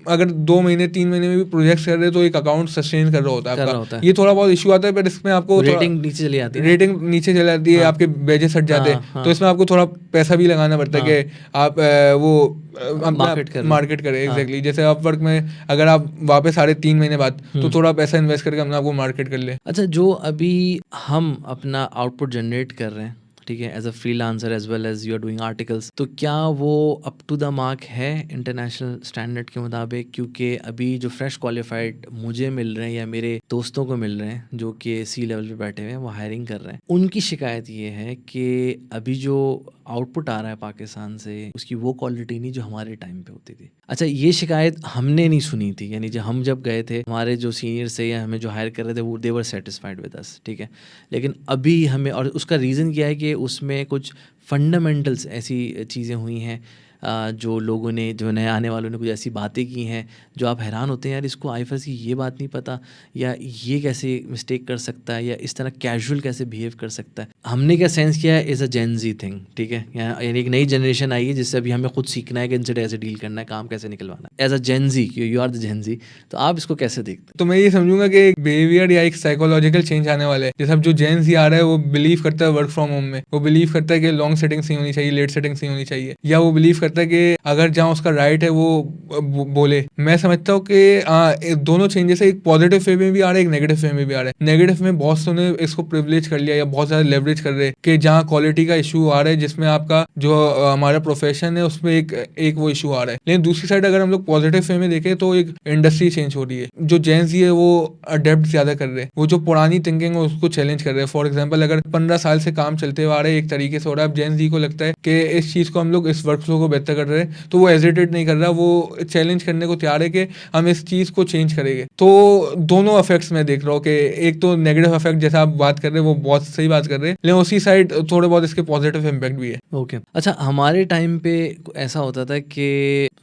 अगर 2 महीने 3 महीने में भी प्रोजेक्ट कर रहे हो तो एक अकाउंट सस्टेन कर रहा होता है कर रहा आपका। होता है। ये थोड़ा बहुत इशू आता है, बट इसमें आपको रेटिंग नीचे चली जाती है ना? रेटिंग नीचे चली जाती है, हाँ। आपके बेजेस हट जाते हाँ, हैं, हाँ। तो इसमें आपको थोड़ा पैसा भी लगाना पड़ता है कि आप वो मार्केट कर रहे हो। मार्केट करें। हाँ। एग्जैक्टली, जैसे अपवर्क में अगर आप वापस 3.5 महीने बाद तो थोड़ा पैसा इन्वेस्ट करके अपना वो मार्केट कर ले। अच्छा, जो अभी हम अपना आउटपुट जनरेट कर रहे हैं, ठीक है, as a freelancer as well as you are doing articles, तो क्या वो अप टू द मार्क है इंटरनेशनल स्टैंडर्ड के मुताबिक? क्योंकि अभी जो फ्रेश क्वालिफाइड मुझे मिल रहे हैं या मेरे दोस्तों को मिल रहे हैं जो कि सी लेवल पे बैठे हुए हैं, वो हायरिंग कर रहे हैं, उनकी शिकायत ये है कि अभी जो आउटपुट आ रहा है पाकिस्तान से, उसकी वो क्वालिटी नहीं जो हमारे टाइम पे होती थी। अच्छा, ये शिकायत हमने नहीं सुनी थी, यानी जब गए थे, हमारे जो सीनियर्स थे या हमें जो हायर कर रहे थे वो दे वर सेटिस्फाइड विद अस, ठीक है। लेकिन अभी हमें, और उसका रीज़न क्या है कि उसमें कुछ फंडामेंटल्स ऐसी चीज़ें हुई हैं जो लोगों ने, जो नए आने वालों ने कुछ ऐसी बातें की हैं जो आप हैरान होते हैं, यार इसको आईफर्स की ये बात नहीं पता, या ये कैसे मिस्टेक कर सकता है, या इस तरह कैजुअल कैसे बिहेव कर सकता है। हमने क्या सेंस किया है, is a Gen ji thing, ठीक है, यानी एक नई जनरेशन आई है जिससे अभी हमें खुद सीखना है कि इनसे कैसे डील करना है, काम कैसे निकलवाना है as a Gen Z. You are the Gen Z, तो आप इसको कैसे देखते हैं? तो मैं ये समझूंगा कि एक बिहेवियर या एक साइकोलॉजिकल चेंज आने वाला है। जैसे अब जो जेन जी आ रहा है वो बिलीव करता है वर्क फ्रॉम होम में, वो बिलीव करता है कि लॉन्ग सेटिंग्स नहीं होनी चाहिए, लेट सेटिंग्स नहीं होनी चाहिए, या वो बिलीव करता है कि अगर जहाँ उसका राइट है वो बोले। मैं समझता हूँ कि दोनों चेंजेस है, एक पॉजिटिव वे में भी आ रहा है, एक नेगेटिव वे में भी आ रहा है। नेगेटिव में बहुत से ने इसको प्रिविलेज कर लिया या बहुत ज़्यादा लेवरेज कर रहे हैं कि जहाँ क्वालिटी का इशू आ रहा है, जिसमें आपका जो हमारा प्रोफेशन है उसमें एक वो इशू आ रहा है। लेकिन दूसरी साइड अगर हम लोग पॉजिटिव वे में देखें तो एक इंडस्ट्री चेंज हो रही है। जो जेन जी है वो अडेप्ट ज्यादा कर रहे हैं, वो जो पुरानी थिंकिंग है उसको चैलेंज कर रहे हैं। फॉर एग्जाम्पल, अगर 15 साल से काम चलते हुए आ रहे हैं एक तरीके से हो रहा है, अब जेन जी को लगता है कि इस चीज़ को हम लोग इस वर्क फ्लो को बेहतर कर रहे हैं, तो वो हेजिटेट नहीं कर रहा, वो चैलेंज करने को तैयार है कि हम इस चीज़ को चेंज करेंगे। तो दोनों इफेक्ट्स मैं देख रहा हूँ कि एक तो नेगेटिव इफेक्ट जैसा आप बात कर रहे हैं वो बहुत सही बात कर रहे हैं, लेकिन उसी साइड थोड़े बहुत इसके पॉजिटिव इम्पैक्ट भी है। ओके अच्छा, हमारे टाइम पे ऐसा होता था कि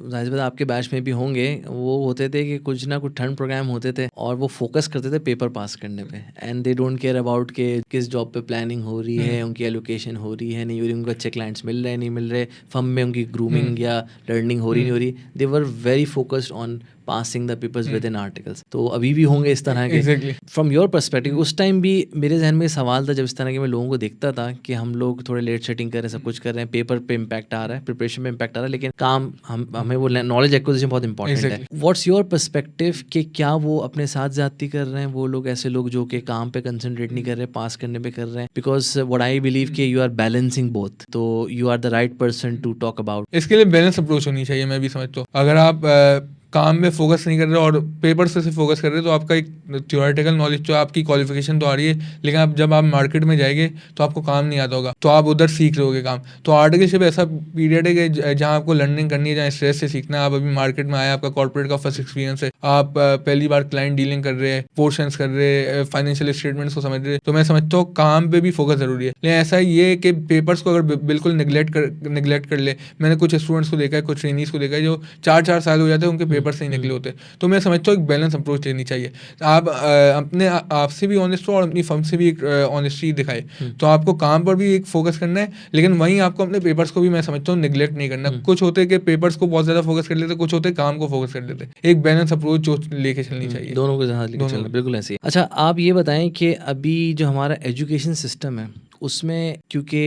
जाहिर सी बात आपके बैच में भी होंगे, वो होते थे कि कुछ ना कुछ ठंड प्रोग्राम होते थे और वो फोकस करते थे पेपर पास करने पे, and they don't care about के किस जॉब पे प्लानिंग हो रही है, उनकी एलोकेशन हो रही है नहीं हो रही, उनको अच्छे क्लाइंट्स मिल रहे हैं नहीं मिल रहे, फर्म में उनकी ग्रूमिंग या लर्निंग हो रही नहीं हो रही। They were very focused on passing the papers within articles. तो अभी भी होंगे इस तरह के। फ्रॉम योर पर्सपेक्टिव, उस टाइम भी मेरे जहन में सवाल था जब इस तरह के मैं लोगों को देखता था कि हम लोग थोड़े लेट सेटिंग कर रहे हैं, सब कुछ कर रहे हैं, पेपर पे इम्पैक्ट आ रहा है, प्रिपरेशन पे इम्पैक्ट आ रहा है, लेकिन काम हमें वो नॉलेज एक्विजिशन बहुत इंपॉर्टेंट है। व्हाट्स योर पर्सपेक्टिव कि क्या वो अपने साथ ज्यादती कर रहे हैं, वो लोग ऐसे लोग जो कि काम पे कंसंट्रेट नहीं कर रहे, पास करने पे कर रहे हैं? बिकॉज व्हाट आई बिलीव कि यू आर बैलेंसिंग बोथ, तो you are the right person to talk about. इसके लिए बैलेंस अप्रोच होनी चाहिए, मैं भी समझता हूँ। अगर आप काम में फोकस नहीं कर रहे और पेपर से फोकस कर रहे हैं तो आपका एक थ्योरेटिकल नॉलेज तो आपकी क्वालिफिकेशन तो आ रही है, लेकिन आप जब आप मार्केट में जाएंगे तो आपको काम नहीं आता होगा, तो आप उधर सीख रहे होगे काम। तो आर्टिकलशिप ऐसा पीरियड है कि जहाँ आपको लर्निंग करनी है, जहाँ स्ट्रेस से सीखना है। आप अभी मार्केट में आए, आपका कॉर्पोरेट का फर्स्ट एक्सपीरियंस है, आप पहली बार क्लाइंट डीलिंग कर रहे हैं, पोर्शंस कर रहे हैं, फाइनेंशियल स्टेटमेंट्स को समझ रहे हैं, तो मैं समझता हूँ काम पे भी फोकस जरूरी है। लेकिन ऐसा ये है कि पेपर्स को अगर बिल्कुल निगलेक्ट कर ले, मैंने कुछ स्टूडेंट्स को देखा है, कुछ ट्रेनीज को देखा है जो 4-4 साल हो जाते हैं उनके पेपर से ही निकले होते हैं। तो मैं समझता हूँ एक बैलेंस अप्रोच लेनी चाहिए। आप अपने आपसे भी ऑनेस्ट हो और अपनी फर्म से भी एक ऑनेस्टी दिखाए। तो आपको काम पर भी एक फोकस करना है, लेकिन वहीं आपको अपने पेपर्स को भी मैं समझता हूँ निगलेक्ट नहीं करना। कुछ होते कि पेपर्स को बहुत ज्यादा फोकस कर लेते, कुछ होते काम को फोकस कर लेते। एक बैलेंस अप्रोच जो लेके चलनी चाहिए, दोनों को साथ लेके चलना, बिल्कुल ऐसे ही। अच्छा, आप ये बताएं कि अभी जो हमारा एजुकेशन सिस्टम है उसमें, क्योंकि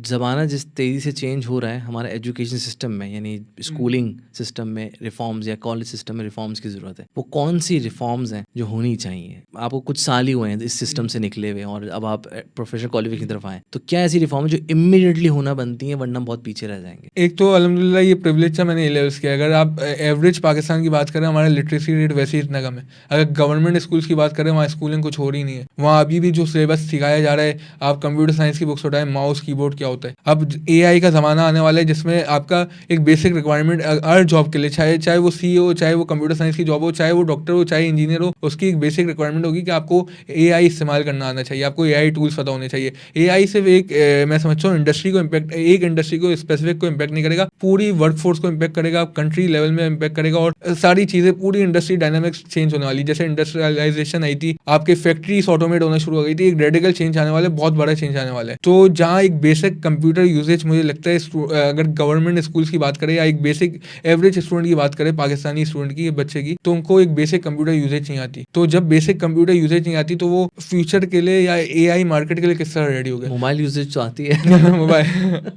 ज़माना जिस तेज़ी से चेंज हो रहा है, हमारा एजुकेशन सिस्टम में यानी स्कूलिंग सिस्टम में रिफॉर्म्स या कॉलेज सिस्टम में रिफॉर्म्स की ज़रूरत है। वो कौन सी रिफॉर्म्स हैं जो होनी चाहिए? आपको कुछ साल ही हुए हैं इस सिस्टम से निकले हुए और अब आप प्रोफेशनल क्वालिफिकेशन की तरफ आए, तो क्या ऐसी रिफॉर्म जो इमीडिएटली होना बनती हैं वरना बहुत पीछे रह जाएंगे? एक तो अल्हम्दुलिल्लाह ये प्रिविलेज था मैंने लेवल्स किया। अगर आप एवरेज पाकिस्तान की बात करें, हमारा लिटरेसी रेट वैसे ही इतना कम है। अगर गवर्नमेंट स्कूल्स की बात करें, वहाँ स्कूलिंग कुछ हो रही नहीं है। वहाँ अभी भी जो सिलेबस सिखाया जा रहा है, आप कंप्यूटर साइंस की बुक्स उठाएं, माउस कीबोर्ड क्या होता है। अब AI का ज़माना आने वाला है जिसमें आपका एक बेसिक रिक्वायरमेंट हर जॉब के लिए, चाहे वो CEO, चाहे वो कंप्यूटर साइंस की जॉब हो, चाहे वो डॉक्टर हो, चाहे इंजीनियर हो, उसकी एक बेसिक रिक्वायरमेंट होगी कि आपको AI इस्तेमाल करना आना चाहिए, आपको AI टूल्स पता होने चाहिए। AI सिर्फ मैं समझता हूँ इंडस्ट्री को इम्पैक्ट, एक इंडस्ट्री को स्पेसिफिक को इम्पैक्ट नहीं करेगा, पूरी वर्कफोर्स को इम्पैक्ट करेगा, कंट्री लेवल में इम्पैक्ट करेगा और सारी चीज़ें, पूरी इंडस्ट्री डायनामिक्स चेंज होने वाली। जैसे इंडस्ट्रियलाइजेशन आई थी, आपके फैक्ट्रीज ऑटोमेट होना शुरू हो गई थी, एक रेडिकल चेंज आने वाले, बहुत बड़ा चेंज आने वाला है। तो जहाँ एक बेसिक कंप्यूटर यूजेज मुझे लगता है अगर गवर्नमेंट स्कूल्स की बात करें या एक बेसिक एवरेज स्टूडेंट की बात करें, पाकिस्तानी स्टूडेंट की, बच्चे की, तो उनको एक बेसिक कंप्यूटर यूजेज नहीं आती। तो जब बेसिक कंप्यूटर यूजेज नहीं आती तो वो फ्यूचर के लिए या AI मार्केट के लिए किस तरह रेडी हो गए? मोबाइल यूजेज तो आती है मोबाइल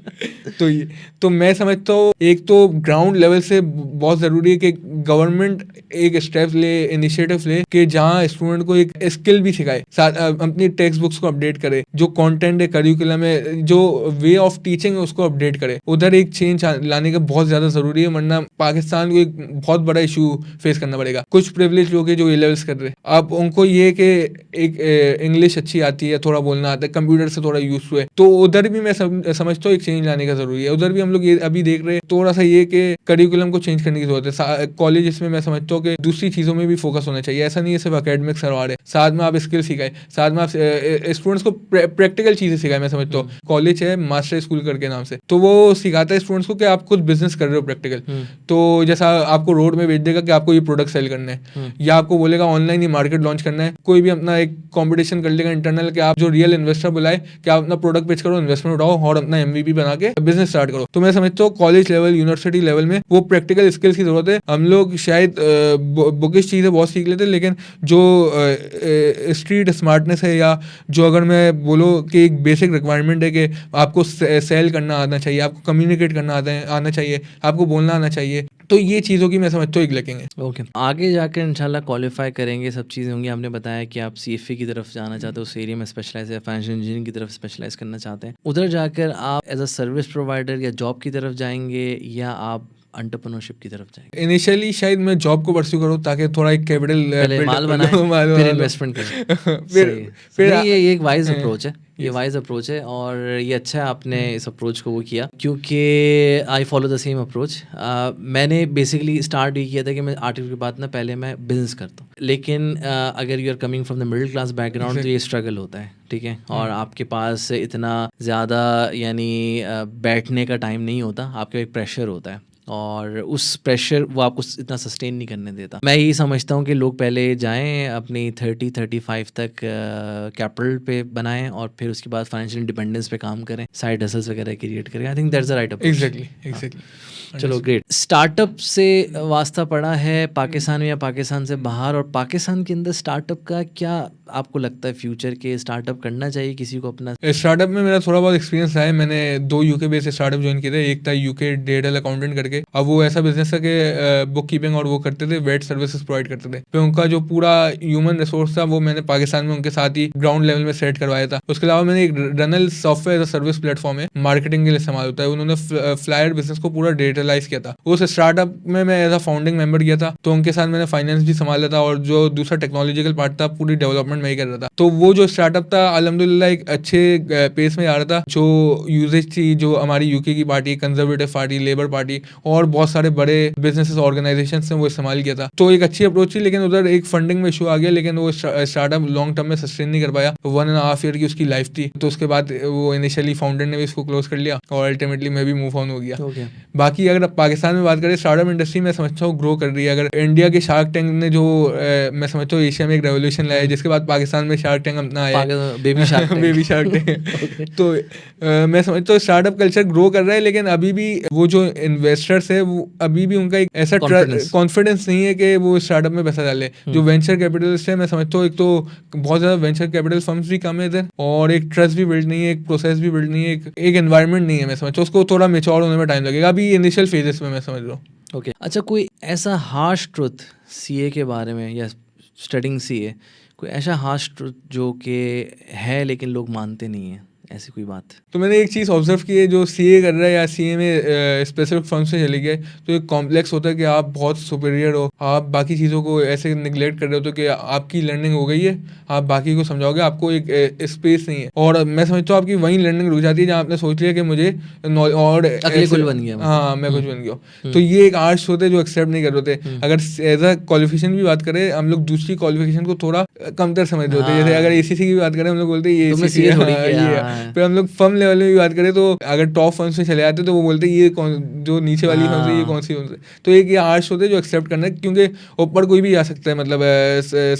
तो मैं समझता हूँ एक तो ग्राउंड लेवल से बहुत ज़रूरी है कि गवर्नमेंट एक स्टेप ले, इनिशिएटिव ले कि जहाँ स्टूडेंट को एक स्किल भी सिखाए, अपनी टेक्स्ट बुक्स को अपडेट करे, जो कंटेंट है करिकुलम है, जो वे ऑफ टीचिंग है उसको अपडेट करे। उधर एक चेंज लाने का बहुत ज़्यादा ज़रूरी है, वरना पाकिस्तान को एक बहुत बड़ा इशू फेस करना पड़ेगा। कुछ प्रिविलेज लोग हैं जो A-levels कर रहे हैं, अब उनको ये कि एक इंग्लिश अच्छी आती है, थोड़ा बोलना आता है, कंप्यूटर से थोड़ा यूज हुए, तो उधर भी मैं समझता हूँ एक चेंज लाने का जरूरी है। उधर भी हम लोग ये अभी देख रहे हैं थोड़ा सा ये कि करिकुलम को चेंज करने की जरूरत है। कॉलेज में मैं समझता हूँ कि दूसरी चीज़ों में भी फोकस होना चाहिए। ऐसा नहीं है सिर्फ अकेडमिक्स करवा रहे, साथ में आप स्किल सिखाए, साथ में आप स्टूडेंट्स को प्रैक्टिकल चीज़ें सिखाए। मैं समझता हूँ कॉलेज है मास्टर स्कूल करके नाम से, तो वो सिखाता है स्टूडेंट्स को कि आप खुद बिजनेस कर रहे हो प्रैक्टिकल। तो जैसा आपको रोड में भेज देगा कि आपको ये प्रोडक्ट सेल करना है, या आपको बोलेगा ऑनलाइन ये मार्केट लॉन्च करना है, कोई भी अपना एक कॉम्पिटिशन कर लेगा इंटरनल कि आप जो रियल इन्वेस्टर बुलाए कि आप अपना प्रोडक्ट पिच करो, इन्वेस्टमेंट उठाओ और अपना MVP बना के बिजनेस स्टार्ट करो। तो मैं समझता हूँ कॉलेज लेवल, यूनिवर्सिटी लेवल में वो प्रैक्टिकल स्किल्स की जरूरत है। हम लोग शायद बुकिश चीज़ें बहुत सीख लेते हैं, लेकिन जो स्ट्रीट स्मार्टनेस है, या जो अगर मैं बोलो कि एक बेसिक रिक्वायरमेंट है कि आपको सेल करना आना चाहिए, आपको कम्युनिकेट करना आना चाहिए, आपको बोलना आना चाहिए, तो ये चीज़ों की मैं समझता हूँ एक लकेंगे। ओके, आगे जाकर इंशाल्लाह क्वालिफाई करेंगे, सब चीज़ें होंगी। आपने बताया कि आप CFA की तरफ जाना चाहते हो, उस एरिया में स्पेशलाइज या फाइनेंशियल इंजीनियरिंग की तरफ स्पेशलाइज करना चाहते हैं। उधर जाकर आप एज अ सर्विस प्रोवाइडर या जॉब की तरफ जाएंगे, या आप एंटरप्रेन्योरशिप की तरफ जाएंगे? इनिशियली शायद मैं जॉब को परस्यू करूँ ताकि थोड़ा एक कैपिटल पहले माल बनाए फिर इन्वेस्टमेंट करें। फिर नहीं, ये एक वाइज अप्रोच है, ये वाइज अप्रोच है, और ये अच्छा है आपने इस अप्रोच को वो किया, क्योंकि I follow the same approach. मैंने बेसिकली स्टार्ट ये किया था कि मैं आर्टिकल के बाद ना पहले मैं बिजनेस करता हूँ, लेकिन अगर you are coming from the middle class background तो ये स्ट्रगल होता है, ठीक है, और आपके पास इतना ज़्यादा यानी बैठने का टाइम नहीं होता, आपके एक प्रेशर होता है, और उस प्रेशर वो आपको इतना सस्टेन नहीं करने देता। मैं यही समझता हूँ कि लोग पहले जाएं अपनी 30-35 तक कैपिटल पे बनाएं, और फिर उसके बाद फाइनेंशियल इंडिपेंडेंस पे काम करें, साइड हसल्स वगैरह क्रिएट करें। I think that's the right approach. Exactly. चलो ग्रेट। स्टार्टअप से वास्ता पड़ा है पाकिस्तान में या पाकिस्तान से बाहर, और पाकिस्तान के अंदर स्टार्टअप का क्या आपको लगता है फ्यूचर के? स्टार्टअप करना चाहिए किसी को अपना? स्टार्टअप में मेरा थोड़ा बहुत एक्सपीरियंस है। मैंने 2 UK बेस्ड स्टार्टअप ज्वाइन किए थे। एक था UK डेटल अकाउंटेंट करके। अब वो ऐसा बिजनेस था कि बुक कीपिंग और वो करते थे, वेट सर्विसेज प्रोवाइड करते थे। फिर उनका जो पूरा ह्यूमन रिसोर्स था वो मैंने पाकिस्तान में उनके साथ ही ग्राउंड लेवल में सेट करवाया था। उसके अलावा मैंने एक रनल सॉफ्टवेयर सर्विस प्लेटफॉर्म है, मार्केटिंग के लिए इस्तेमाल होता है, उन्होंने फ्लायर बिजनेस को पूरा डिजिटलाइज किया था। उस स्टार्टअप में मैं एज अ फाउंडिंग मेंबर किया था, तो उनके साथ मैंने फाइनेंस भी संभाला था, और जो दूसरा टेक्नोलॉजिकल पार्ट था पूरी डेवलपमेंट में ही कर रहा था। तो वो जो स्टार्टअप था अल्हम्दुलिल्लाह एक अच्छे पेस में आ रहा था। जो यूजेज थी, जो हमारी UK की party, conservative party, labour party और बहुत सारे बड़े बिजनेसेस ऑर्गेनाइजेशन ने वो इस्तेमाल किया था। तो एक अच्छी अप्रोच थी, लेकिन उधर एक फंडिंग में इशू आ गया, लेकिन वो स्टार्टअप लॉन्ग टर्म में सस्टेन नहीं कर पाया। 1.5 ईयर की उसकी लाइफ थी, तो उसके बाद वो इनिशियली फाउंडर ने भी इसको क्लोज कर लिया, और अल्टीमेटली मैं भी मूव ऑन हो गया। बाकी अगर पाकिस्तान में बात करें, स्टार्टअप इंडस्ट्री मैं समझता हूँ ग्रो कर रही है। अगर इंडिया के शार्क टैंक ने जो मैं समझता हूँ एशिया में एक रेवोल्यूशन लाया है, जिसके बाद पाकिस्तान में शार्क टैंक अपना आया, बेबी शार्क टैंक। तो मैं समझता हूँ स्टार्टअप कल्चर ग्रो कर रहा है, लेकिन अभी भी वो जो इन्वेस्टर्स है वो अभी भी उनका एक ऐसा कॉन्फिडेंस नहीं है कि वो स्टार्टअप में पैसा डाले। जो वेंचर कैपिटलिस्ट है, मैं समझता हूँ एक तो बहुत ज़्यादा वेंचर कैपिटल फर्म्स भी कम है इधर, और एक ट्रस्ट भी बिल्ड नहीं है, एक प्रोसेस भी बिल्ड नहीं है, एक एनवायरनमेंट नहीं है। मैं समझता हूँ उसको थोड़ा मेच्योर होने में टाइम लगेगा, अभी इनिशियल फेजेस में मैं समझ रहा हूँ। ओके, अच्छा, कोई ऐसा हार्श ट्रुथ CA के बारे में या स्टडिंग CA, कोई ऐसा हार्श ट्रुथ जो कि है लेकिन लोग मानते नहीं हैं, ऐसी कोई बात? तो मैंने एक चीज़ ऑब्जर्व की है, जो CA कर रहा है या CA में स्पेसिफिक फर्म से चले गए, तो एक कॉम्प्लेक्स होता है कि आप बहुत सुपीरियर हो, आप बाकी चीज़ों को ऐसे निगलेक्ट कर रहे हो, तो कि आपकी लर्निंग हो गई है, आप बाकी को समझाओगे, आपको एक स्पेस नहीं है। और मैं समझता हूँ आपकी वहीं लर्निंग रुक जाती है जहाँ आपने सोच लिया कि मुझे और कुछ बन गया, हाँ मैं कुछ बन गया। तो ये एक आर्ट्स होते जो एक्सेप्ट नहीं कर रहे होते। अगर एज अ क्वालिफिकेशन भी बात करें, हम लोग दूसरी क्वालिफिकेशन को थोड़ा कमतर समझ रहे होते हैं। जैसे अगर ACC की बात करें, हम लोग बोलते हैं ये हाँ। फिर हम लोग फर्म लेवल में भी बात करें तो अगर टॉप फर्म्स में चले जाते तो वो बोलते ये कौन, जो नीचे वाली फर्म्स है ये कौन सी फर्म्स है। तो एक ये आर्ट्स होते हैं जो एक्सेप्ट करना है, क्योंकि ऊपर कोई भी जा सकता है, मतलब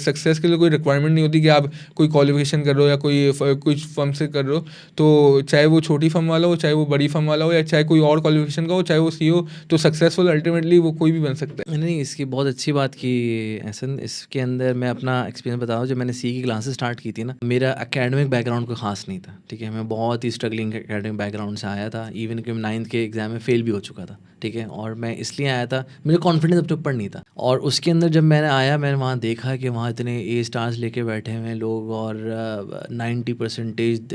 सक्सेस के लिए कोई रिक्वायरमेंट नहीं होती कि आप कोई क्वालिफिकेशन कर रहे हो या कोई फर्म से कर रहे हो। तो चाहे वो छोटी फर्म वाला हो, चाहे वो बड़ी फर्म वाला हो, या चाहे कोई और क्वालिफिकेशन का हो, चाहे वो CEO, तो सक्सेसफुल अल्टीमेटली वो कोई भी बन सकता है। नहीं, इसकी बहुत अच्छी बात की एहसन। इसके अंदर मैं अपना एक्सपीरियंस बता रहा हूँ। जब मैंने सी की क्लासेस स्टार्ट की थी ना, मेरा एकेडमिक बैकग्राउंड कोई खास नहीं था, ठीक है। मैं बहुत ही स्ट्रगलिंग एकेडमिक बैकग्राउंड से आया था, इवन कि मैं 9th के एग्जाम में फेल भी हो चुका था, ठीक है। और मैं इसलिए आया था, मुझे कॉन्फिडेंस अपने ऊपर नहीं था। और उसके अंदर जब मैंने आया, मैंने वहाँ देखा कि वहाँ इतने A स्टार्स लेके बैठे हुए हैं लोग, और 90%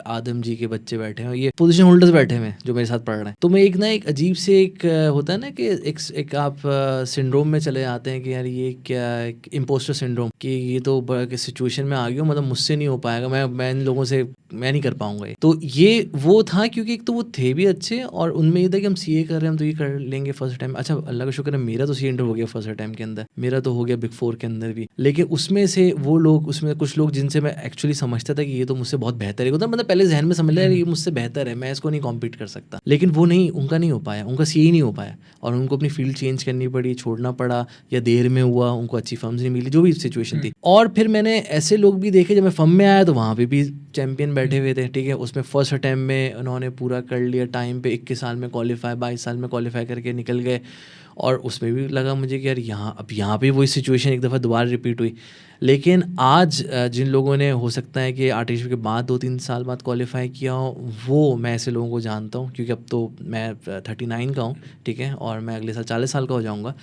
आदम जी के बच्चे बैठे हैं, ये पोजीशन होल्डर्स बैठे हुए हैं जो मेरे साथ पढ़ रहे हैं। तो मैं एक अजीब से एक होता है ना कि एक आप सिंड्रोम में चले जाते हैं कि यार ये क्या, इम्पोस्टर सिंड्रोम, कि ये तो सिचुएशन में आ गया, मतलब मुझसे नहीं हो पाएगा, मैं इन लोगों से मैं नहीं कर पाऊंगा। तो ये वो था, क्योंकि एक तो वो थे भी अच्छे, और उनमें ये था कि हम CA कर रहे हैं, हम तो ये कर लेंगे फर्स्ट टाइम। अच्छा, अल्लाह का शुक्र है, मेरा तो CA इंटर हो गया फर्स्ट टाइम के अंदर, मेरा तो हो गया Big 4 के अंदर भी। लेकिन उसमें से वो लोग, उसमें कुछ लोग जिनसे मैं एक्चुअली समझता था कि ये तो मुझसे बहुत बेहतर है, मतलब पहले जहन में समझ लिया ये मुझसे बेहतर है, मैं इसको नहीं कॉम्पीट कर सकता। लेकिन वो नहीं, उनका नहीं हो पाया, उनका CA ही नहीं हो पाया, और उनको अपनी फील्ड चेंज करनी पड़ी, छोड़ना पड़ा, या देर में हुआ, उनको अच्छी फर्म्स नहीं मिली, जो भी सिचुएशन थी। और फिर मैंने ऐसे लोग भी देखे, जब मैं फर्म में आया तो वहाँ पे भी चैंपियन बैठे हुए थे, ठीक है। उसमें फर्स्ट अटैम्प्ट में उन्होंने पूरा कर लिया टाइम पे, 21 साल में क्वालिफाई, 22 साल में क्वालिफाई करके निकल गए। और उसमें भी लगा मुझे कि यार यहाँ पे वही सिचुएशन एक दफ़ा दोबारा रिपीट हुई। लेकिन आज जिन लोगों ने हो सकता है कि आर्टिफिशियल के बाद 2-3 साल बाद क्वालिफाई किया हो, वो मैं ऐसे लोगों को जानता हूँ, क्योंकि अब तो मैं 39 का हूँ, ठीक है, और मैं अगले साल 40 साल का हो जाऊँगा।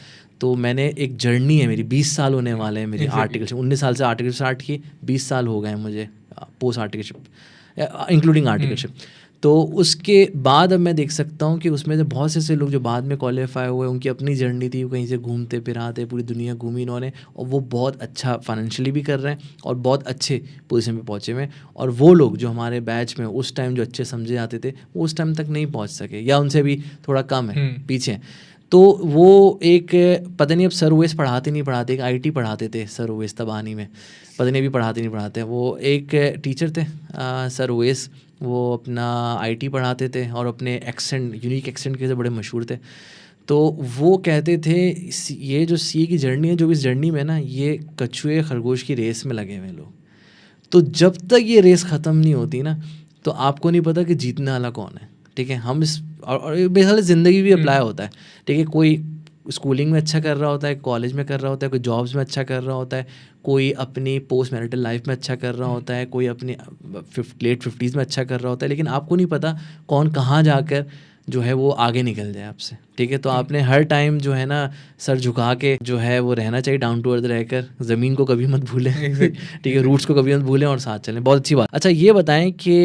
तो मैंने एक जर्नी है मेरी, 20 साल होने वाले हैं मेरी आर्टिकलशिप। 19 साल से आर्टिकलशिप स्टार्ट की, 20 साल हो गए हैं मुझे पोस्ट आर्टिकलशिप, इंक्लूडिंग आर्टिकलशिप। तो उसके बाद अब मैं देख सकता हूँ कि उसमें से बहुत से लोग जो बाद में क्वालिफाई हुए, उनकी अपनी जर्नी थी, वो कहीं से घूमते फिराते पूरी दुनिया घूमी इन्होंने, और वो बहुत अच्छा फाइनेंशियली भी कर रहे हैं और बहुत अच्छे पोजीशन पे पहुँचे हुए हैं। और वो लोग जो हमारे बैच में उस टाइम जो अच्छे समझे जाते थे, वो उस टाइम तक नहीं पहुँच सके, या उनसे भी थोड़ा कम है, पीछे हैं। तो वो एक, पता नहीं अब सर ओवेस पढ़ाते नहीं पढ़ाते, एक IT पढ़ाते थे सर ओवेस तबानी में, पता नहीं अभी पढ़ाते नहीं पढ़ाते हैं। वो एक टीचर थे सर ओवेस, वो अपना IT पढ़ाते थे, और अपने एक्सेंट, यूनिक एक्सेंट के से बड़े मशहूर थे। तो वो कहते थे ये जो CA की जर्नी है, जो इस जर्नी में ना, ये कछुए खरगोश की रेस में लगे हुए लोग। तो जब तक ये रेस ख़त्म नहीं होती ना, तो आपको नहीं पता कि जीतने वाला कौन है, ठीक है। हम इस, और बेसिकली ज़िंदगी भी अप्लाई होता है, ठीक है। कोई स्कूलिंग में अच्छा कर रहा होता है, कॉलेज में कर रहा होता है, कोई जॉब्स में अच्छा कर रहा होता है, कोई अपनी पोस्ट मैरिटल लाइफ में अच्छा कर रहा होता है, कोई अपनी लेट 50s में अच्छा कर रहा होता है। लेकिन आपको नहीं पता कौन कहाँ जाकर जो है वो आगे निकल जाए आपसे, ठीक है। तो आपने हर टाइम जो है ना सर झुका के जो है वो रहना चाहिए, डाउन टू अर्थ रहकर, ज़मीन को कभी मत भूलें, ठीक है, रूट्स को कभी मत भूलें, और साथ चलें। बहुत अच्छी बात। अच्छा, ये बताएं कि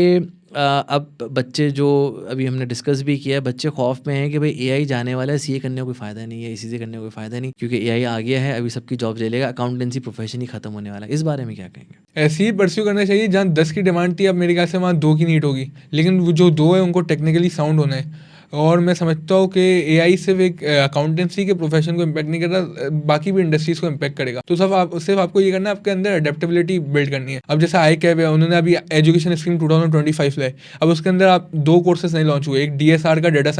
अब बच्चे, जो अभी हमने डिस्कस भी किया है, बच्चे खौफ में हैं कि भाई AI जाने वाला है, CA करने का कोई फ़ायदा नहीं है, ICC करने का कोई फ़ायदा नहीं, क्योंकि AI आ गया है, अभी सबकी जॉब ले लेगा, अकाउंटेंसी प्रोफेशन ही ख़त्म होने वाला है। इस बारे में क्या कहेंगे? ऐसे ही परस्यू करना चाहिए, जहाँ 10 की डिमांड थी, अब मेरे ख्याल से वहाँ 2 की नीड होगी, लेकिन वो जो 2 है उनको टेक्निकली साउंड होना है। और मैं समझता हूँ कि AI सिर्फ एक अकाउंटेंसी के प्रोफेशन को इम्पैक्ट नहीं कर रहा, बाकी भी इंडस्ट्रीज को इम्पैक्ट करेगा। तो सिर्फ आपको ये करना है, आपके अंदर अडेप्टेबिलिटी बिल्ड करनी है। अब जैसे iCAP है, उन्होंने अभी एजुकेशन स्कीम 2025 लाए, अब उसके अंदर आप 2 कोर्सेज नहीं लॉन्च हुए, एक DSR का डाटा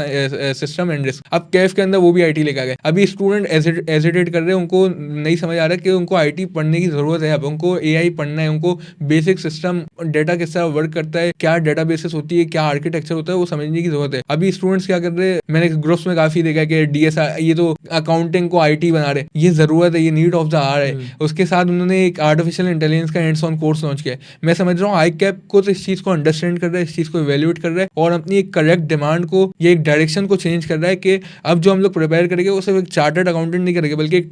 सिस्टम एंड रिस्क, अब कैफ के अंदर वो भी IT लेकर आ गए। अभी स्टूडेंट एजिटेट कर रहे हैं, उनको नहीं समझ आ रहा है कि उनको IT पढ़ने की जरूरत है, अब उनको AI पढ़ना है, उनको बेसिक सिस्टम, डाटा किस तरह वर्क करता है, क्या डाटा बेसिस होती है, क्या आर्किटेक्चर होता है, वो समझने की जरूरत है। अभी स्टूडेंट्स क्या कर रहे हैं, मैंने ग्रुप्स में काफी देखा कि DSR, ये तो अकाउंटिंग को IT बना रहे, ये जरूरत है, ये नीड ऑफ द आवर है। उसके साथ उन्होंने एक आर्टिफिशियल इंटेलिजेंस का हैंड्स ऑन कोर्स लॉन्च किया है। मैं समझ रहा हूँ iCAP को तो इस चीज को अंडरस्टैंड कर रहा है, इस चीज को इवेल्युएट कर रहा है, और अपनी एक करेक्ट डिमांड को, ये एक डायरेक्शन को चेंज कर रहा है कि अब जो हम लोग प्रिपेयर करेंगे वो सिर्फ एक चार्टर्ड अकाउंटेंट नहीं करेंगे, बल्कि एक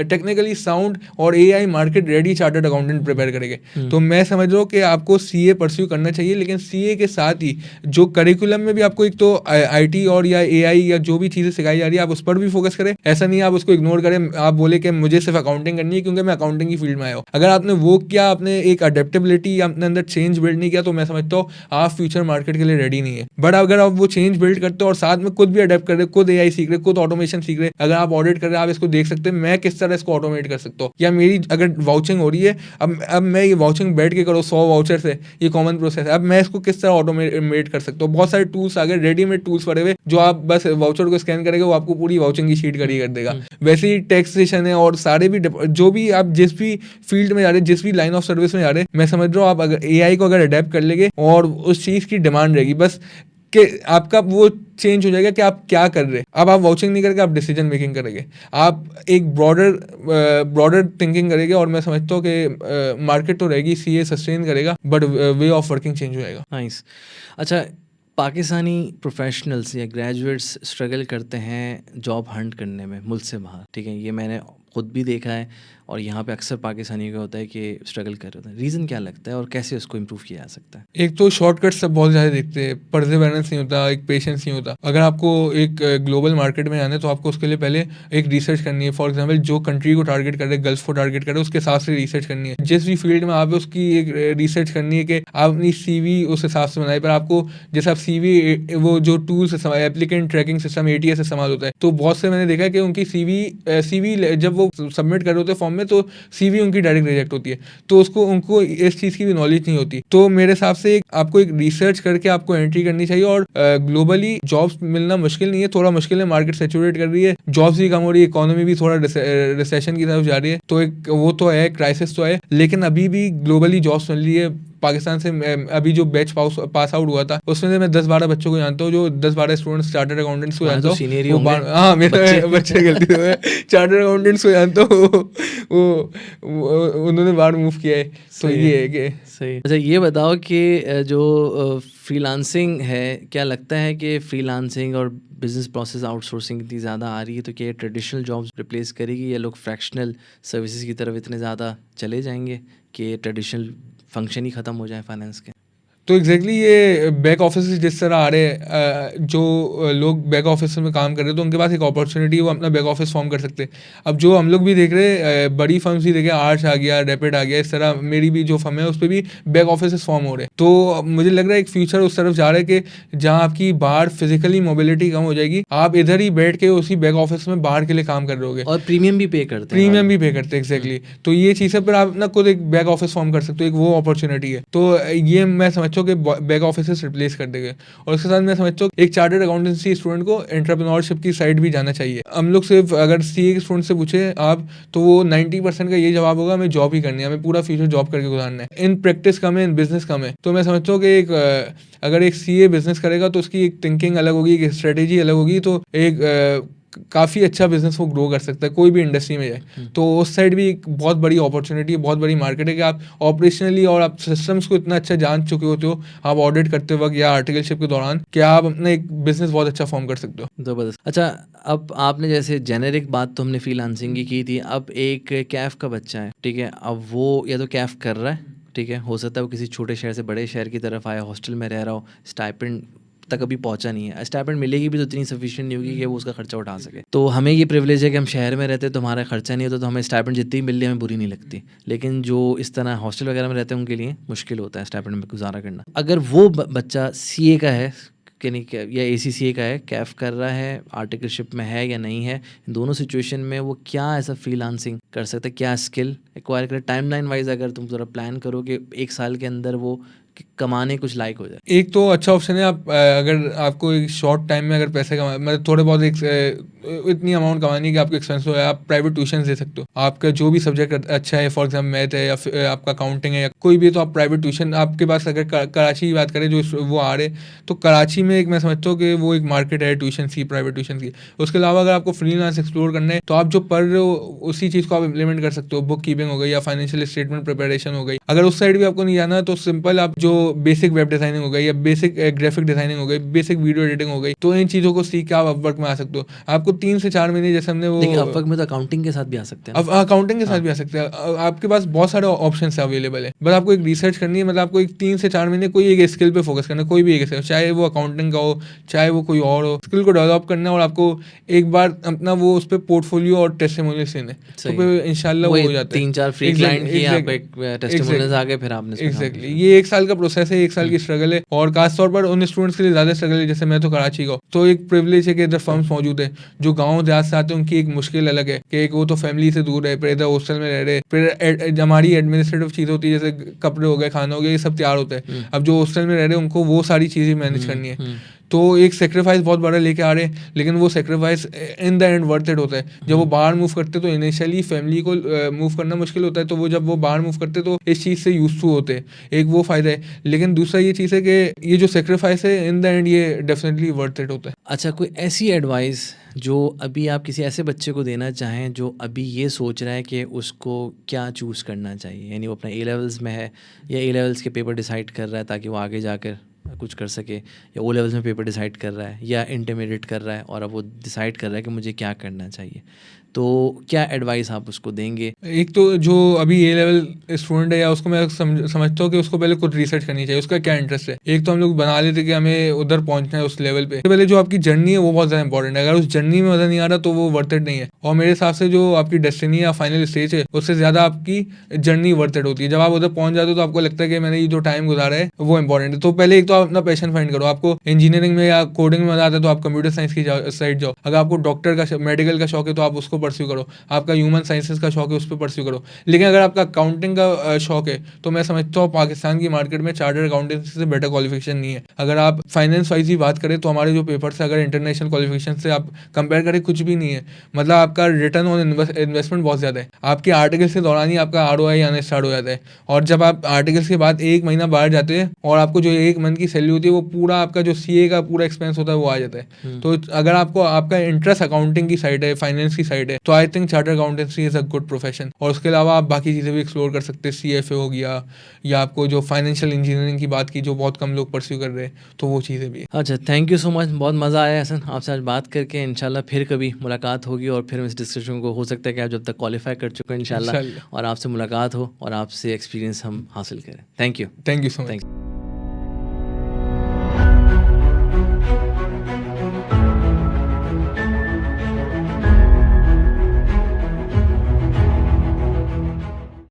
टेक्निकली साउंड और AI market ready chartered accountant prepare करेंगे। तो मैं समझ रहा हूँ कि आपको CA परस्यू करना चाहिए, लेकिन CA के साथ ही जो करिकुलम में भी आपको एक तो IT और या AI या जो भी चीज़ें सिखाई जा रही है आप उस पर भी फोकस करें। ऐसा नहीं है आप उसको इग्नोर करें, आप बोले कि मुझे सिर्फ अकाउंटिंग करनी है क्योंकि मैं अकाउंटिंग की फील्ड में आया हूँ। अगर आपने वो किया, आपने एक अडेप्टेबिलिटी अपने अंदर चेंज बिल्ड नहीं किया, तो मैं समझता हूँ आप फ्यूचर मार्केट के लिए रेडी नहीं है। बट अगर आप वो चेंज बिल्ड करते हो और साथ में खुद भी अडेप्ट कर रहे, खुद AI सीख रहे, खुद ऑटोमेशन सीख रहे, अगर आप ऑडिट कर रहे हैं, आप इसको देख सकते हैं मैं किस तरह इसको ऑटोमेट कर सकता हूँ, या मेरी अगर वाउचिंग हो रही है, अब मैं ये वाउचिंग बैठ के करो 100 वाउचर से, ये कॉमन प्रोसेस है, अब मैं इसको किस तरह ऑटोमेट कर सकता हूँ। बहुत सारे टूल्स आ गए, रेडीमेड टूल्स पड़े हुए, जो आप बस वाउचर को स्कैन करेंगे वो आपको पूरी वाउचिंग की शीट खड़ी कर देगा। वैसे ही टैक्सेशन है और सारे भी जो भी आप जिस भी फील्ड में जा रहे हैं, जिस भी लाइन ऑफ सर्विस में जा रहे हैं, मैं समझ रहा हूँ आप अगर AI को अगर अडेप्ट कर लेंगे और उस चीज़ की डिमांड रहेगी, बस कि आपका वो चेंज हो जाएगा कि आप क्या कर रहे हैं। अब आप वाउचिंग नहीं करके आप डिसीजन मेकिंग करेंगे, आप एक ब्रॉडर थिंकिंग करेंगे, और मैं समझता हूँ कि मार्केट तो रहेगी, CA सस्टेन करेगा, but way of working change हो जाएगा। नाइस। अच्छा, पाकिस्तानी प्रोफेशनल्स या ग्रेजुएट्स स्ट्रगल करते हैं जॉब हंट करने में मुल्क से बाहर, ठीक है, ये मैंने खुद भी देखा है, और यहाँ पे अक्सर पाकिस्तानी का होता है कि स्ट्रगल कर रहे होते हैं। रीज़न क्या लगता है और कैसे उसको इम्प्रूव किया जा सकता है? एक तो शॉर्टकट सब बहुत ज़्यादा देखते हैं, परसेवरेंस नहीं होता, एक पेशेंस नहीं होता। अगर आपको एक ग्लोबल मार्केट में जाना है तो आपको उसके लिए पहले एक रिसर्च करनी है। फॉर एग्जांपल जो कंट्री को टारगेट कर रहे हैं, गल्फ को टारगेट कर रहे हैं, उसके हिसाब से रिसर्च करनी है। जिस भी फील्ड में आप है उसकी एक रिसर्च करनी है कि आप अपनी CV उस हिसाब से बनाए। पर आपको जैसे आप CV वो जो tools applicant tracking system ATS से इस्तेमाल होता है, तो बहुत से मैंने देखा है कि उनकी CV जब वो सबमिट कर रहे होते हैं फॉर्म में, तो CV उनकी डायरेक्ट रिजेक्ट होती है, तो उनको इस चीज़ की भी नॉलेज नहीं होती। तो मेरे हिसाब से आपको एक रिसर्च करके आपको एंट्री करनी चाहिए। और ग्लोबली जॉब्स मिलना मुश्किल नहीं है, थोड़ा मुश्किल है, मार्केट सैचुरेट कर रही है, जॉब्स भी कम हो रही है, इकोनॉमी भी थोड़ा रिसेशन की तरफ जा रही है, तो एक वो तो है, क्राइसिस तो है, लेकिन अभी भी ग्लोबली जॉब्स मिल रही है। पाकिस्तान से अभी जो बैच पास आउट हुआ था उसमें से मैं 10-12 बच्चों को जानता हूँ, जो 10-12 स्टूडेंट्स चार्टर्ड अकाउंटेंट्स को जानता हूँ। हाँ, मेरे बच्चे गलती हुए चार्टर्ड अकाउंटेंट्स को जानता हूँ, वो उन्होंने बाहर मूव किया है। तो ये है कि सही। अच्छा, ये बताओ कि जो फ्रीलांसिंग है, क्या लगता है कि फ्रीलांसिंग और बिजनेस प्रोसेस आउटसोर्सिंग इतनी ज़्यादा आ रही है, तो क्या ट्रेडिशनल जॉब्स रिप्लेस करेगी, या लोग फ्रैक्शनल सर्विसेज की तरफ इतने ज़्यादा चले जाएंगे कि ट्रेडिशनल फंक्शन ही ख़त्म हो जाए फाइनेंस के? तो एग्जैक्टली ये बैक ऑफिस जिस तरह आ रहे हैं, जो लोग बैक ऑफिस में काम कर रहे हैं, तो उनके पास एक अपॉर्चुनिटी है, वो अपना बैक ऑफिस फॉर्म कर सकते हैं। अब जो हम लोग भी देख रहे हैं, बड़ी फर्म्स भी देखे, आर्च आ गया, रैपिड आ गया, इस तरह मेरी भी जो फर्म है उस पर भी बैक ऑफिस फॉर्म हो रहे हैं। तो मुझे लग रहा है एक फ्यूचर उस तरफ जा रहा है कि जहाँ आपकी बाहर फिजिकली मोबिलिटी कम हो जाएगी, आप इधर ही बैठ के उसी बैक ऑफिस में बाहर के लिए काम कर रहे होगे, और प्रीमियम भी पे करते हैं। प्रीमियम भी पे करते हैं, एग्जैक्टली। तो ये चीज़ें पर आप ना खुद एक बैक ऑफिस फॉर्म कर सकते हो, एक वो अपॉर्चुनिटी है। तो ये मैं समझता हूँ कि बैक ऑफिस रिप्लेस कर देंगे। और उसके साथ मैं समझता हूँ एक चार्टर्ड अकाउंटेंसी स्टूडेंट को एंटरप्रेन्योरशिप की साइड भी जाना चाहिए। हम लोग सिर्फ अगर CA के स्टूडेंट से पूछे आप, तो वो 90% का ये जवाब होगा हमें जॉब ही करनी है, हमें पूरा फ्यूचर जॉब करके गुजारना है। इन प्रैक्टिस कम है, इन बिजनेस कम है। तो मैं समझता हूँ कि अगर एक CA बिजनेस करेगा तो उसकी एक थिंकिंग अलग होगी, एक स्ट्रेटेजी अलग होगी, तो एक काफ़ी अच्छा बिजनेस वो ग्रो कर सकता है, कोई भी इंडस्ट्री में जाए। तो उस साइड भी एक बहुत बड़ी अपॉर्चुनिटी है, बहुत बड़ी मार्केट है कि आप ऑपरेशनली और आप सिस्टम्स को इतना अच्छा जान चुके होते हो, आप ऑडिट करते वक्त या आर्टिकलशिप के दौरान, कि आप अपना एक बिजनेस बहुत अच्छा फॉर्म कर सकते हो। ज़बरदस्त। अच्छा, अब आपने जैसे जेनेरिक बात तो हमने फ्रीलांसिंग की थी, अब एक कैफ का बच्चा है, ठीक है, अब वो या तो कैफ कर रहा है, ठीक है, हो सकता है वो किसी छोटे शहर से बड़े शहर की तरफ आया, हॉस्टल में रह रहा हो, स्टाइपेंड तक अभी पहुंचा नहीं है, स्टाइपेंड मिलेगी भी तो इतनी सफिशिएंट नहीं होगी कि वो उसका खर्चा उठा सके। तो हमें ये प्रिविलेज है कि हम शहर में रहते हैं तो हमारा खर्चा नहीं होता, तो हमें स्टाइपेंड जितनी मिल रही है हमें बुरी नहीं लगती। लेकिन जो इस तरह हॉस्टल वगैरह में रहते हैं उनके लिए मुश्किल होता है स्टाइपेंड में गुजारा करना। अगर वो बच्चा CA का है कि नहीं, या ACCA का है, कैफ कर रहा है, आर्टिकलशिप में है या नहीं है, इन दोनों सिचुएशन में वो क्या ऐसा फ्रीलांसिंग कर सकता है, क्या स्किल एक्वायर करे? टाइमलाइन वाइज अगर तुम ज़रा प्लान करो कि 1 साल के अंदर वो कमाने कुछ लायक हो जाए। एक तो अच्छा ऑप्शन है, आप अगर आपको एक शॉर्ट टाइम में अगर पैसे कमा, मतलब थोड़े बहुत एक इतनी अमाउंट कमानी कि आपको एक्सपेंस हो, आप प्राइवेट ट्यूशन दे सकते हो। आपका जो भी सब्जेक्ट अच्छा है, फॉर एग्जाम्पल मैथ है या फिर आपका अकाउंटिंग है या कोई भी, तो आप प्राइवेट ट्यूशन, आपके पास अगर कराची की बात करें जो वो आ रहे, तो कराची में एक मैं समझता हूँ कि वो एक मार्केट है ट्यूशन की, प्राइवेट ट्यूशन की। उसके अलावा अगर आपको फ्रीलांस एक्सप्लोर करना है, तो आप जो पढ़ रहे हो उसी चीज़ को आप इम्प्लीमेंट कर सकते हो। बुक कीपिंग हो गई या फाइनेंशियल स्टेटमेंट प्रिपरेशन हो गई। अगर उस साइड भी आपको नहीं जाना तो सिंपल आप जो बेसिक वेब डिज़ाइनिंग हो गई या बेसिक ग्राफिक डिज़ाइनिंग हो गई, बेसिक वीडियो एडिटिंग हो गई, तो इन चीज़ों को सीख के आप अपवर्क में आ सकते हो। आपको 3 से 4 महीने जैसे हमने वो देखिए अपवर्क में तो अकाउंटिंग के साथ भी आ सकते हैं अब अकाउंटिंग के साथ भी आ सकते हैं। आपके पास बहुत सारे ऑप्शन है अवेलेबल है, बस आपको एक रिसर्च करनी है। मतलब आपको एक 3 से 4 महीने कोई एक स्किल पे फोकस करना है, कोई भी एक स्किल, चाहे वो अकाउंटिंग का हो, चाहे वो कोई और हो, स्किल को डेवलप करना है और आपको एक बार अपना वो उस पर पोर्टफोलियो और टेस्टिमोनियल्स देने, तो फिर इंशाल्लाह वो हो जाता है। 3-4 फ्री क्लाइंट किए, आप एक टेस्टिमोनियल्स आ गए, फिर आपने इसमें काम एग्जैक्टली ये 1 साल का प्रोसेस है, 1 साल की स्ट्रगल है। और खासतौर पर उन स्टूडेंट्स के लिए ज़्यादा स्ट्रगल है, जैसे मैं तो कराची का हूँ, तो एक प्रिविलेज है कि इधर फर्म्स मौजूद है। जो गाँव देहात से आते हैं उनकी एक मुश्किल अलग है कि एक वो तो फैमिली से दूर है, फिर इधर हॉस्टल में रह रहे, फिर हमारी एडमिनिस्ट्रेटिव चीज़ होती है, जैसे कपड़े हो गए, खाना हो गया, ये सब तैयार होता है। अब जो हॉस्टल में रह रहे हैं उनको वो सारी चीज़ें मैनेज करनी है, तो एक सेक्रीफाइस बहुत बड़ा लेके आ रहे हैं, लेकिन वो sacrifice in the end worth it होता है। जब वो बाहर मूव करते तो इनिशियली फैमिली को मूव करना मुश्किल होता है, तो वो जब वो बाहर मूव करते तो इस चीज़ से यूज टू होते हैं, एक वो फ़ायदा है। लेकिन दूसरा ये चीज़ है कि ये जो सेक्रीफाइस है इन द एंड ये डेफिनेटली वर्थ इट होता है। अच्छा, कोई ऐसी एडवाइस जो अभी आप किसी ऐसे बच्चे को देना चाहें जो अभी ये सोच रहा है कि उसको क्या चूज़ करना चाहिए, यानी वो अपना ए लेवल्स में है या ए लेवल्स के पेपर डिसाइड कर रहा है ताकि वो आगे जाकर कुछ कर सके, या ओ लेवल्स में पेपर डिसाइड कर रहा है या इंटरमीडिएट कर रहा है और अब वो डिसाइड कर रहा है कि मुझे क्या करना चाहिए, तो क्या एडवाइस आप उसको देंगे? एक तो जो अभी ए लेवल स्टूडेंट है या उसको मैं समझता हूँ कि उसको पहले खुद रिसर्च करनी चाहिए, उसका क्या इंटरेस्ट है। एक तो हम लोग बना लेते कि हमें उधर पहुंचना है उस लेवल पे, पहले जो आपकी जर्नी है वो बहुत ज़्यादा इंपॉर्टेंट है। अगर उस जर्नी में मज़ा नहीं आ रहा तो वो वर्थ इट नहीं है। और मेरे हिसाब से जो आपकी डेस्टिनी या फाइनल स्टेज है उससे ज़्यादा आपकी जर्नी वर्थ इट होती है। जब आप उधर पहुंच जाते हो तो आपको लगता है कि मैंने ये जो टाइम गुजारा है वो इंपॉर्टेंट है। तो पहले एक तो आप अपना पैशन फाइंड करो। आपको इंजीनियरिंग में या कोडिंग में मज़ा आता है तो आप कंप्यूटर साइंस की साइड जाओ। अगर आपको डॉक्टर का मेडिकल का शौक है तो आप उसको परस्यू करो। आपका ह्यूमन साइंसेस का शौक है उस पर परस्यू करो। लेकिन अगर आपका अकाउंटिंग का शौक है तो मैं समझता हूँ पाकिस्तान की मार्केट में चार्टर्ड अकाउंटेंसी से बेटर क्वालिफिकेशन नहीं है। अगर आप फाइनेंस वाइज ही बात करें तो हमारे जो पेपर्स है अगर इंटरनेशनल क्वालिफिकेशन से आप कंपेयर करें कुछ भी नहीं है। मतलब आपका रिटर्न ऑन इन्वेस्टमेंट बहुत ज़्यादा है। आपके आर्टिकल्स के दौरान ही आपका ROI आना स्टार्ट हो जाता है। और जब आप आर्टिकल्स के बाद 1 महीना बाहर जाते हैं और आपको जो 1 मंथ की सैलरी होती है वो पूरा आपका जो CA का पूरा एक्सपेंस होता है वो आ जाता है। तो अगर आपको आपका इंटरेस्ट अकाउंटिंग की साइड है, फाइनेंस की साइड है, तो I think chartered accountancy is a good profession. और उसके अलावा आप बाकी चीज़ें भी एक्सप्लोर कर सकते हैं। CFA हो गया या आपको जो फाइनेंशियल इंजीनियरिंग की बात की जो बहुत कम लोग परस्यू कर रहे हैं, तो वो चीज़ें भी है। अच्छा, थैंक यू सो मच, बहुत मज़ा आया हसन आपसे आज बात करके। इंशाल्लाह फिर कभी मुलाकात होगी और फिर इस डिस्कशन को हो सकता है कि आप जब तक क्वालिफाई कर चुके हैं इंशाल्लाह और आपसे मुलाकात हो और आपसे एक्सपीरियंस हम हासिल करें। Thank you so much.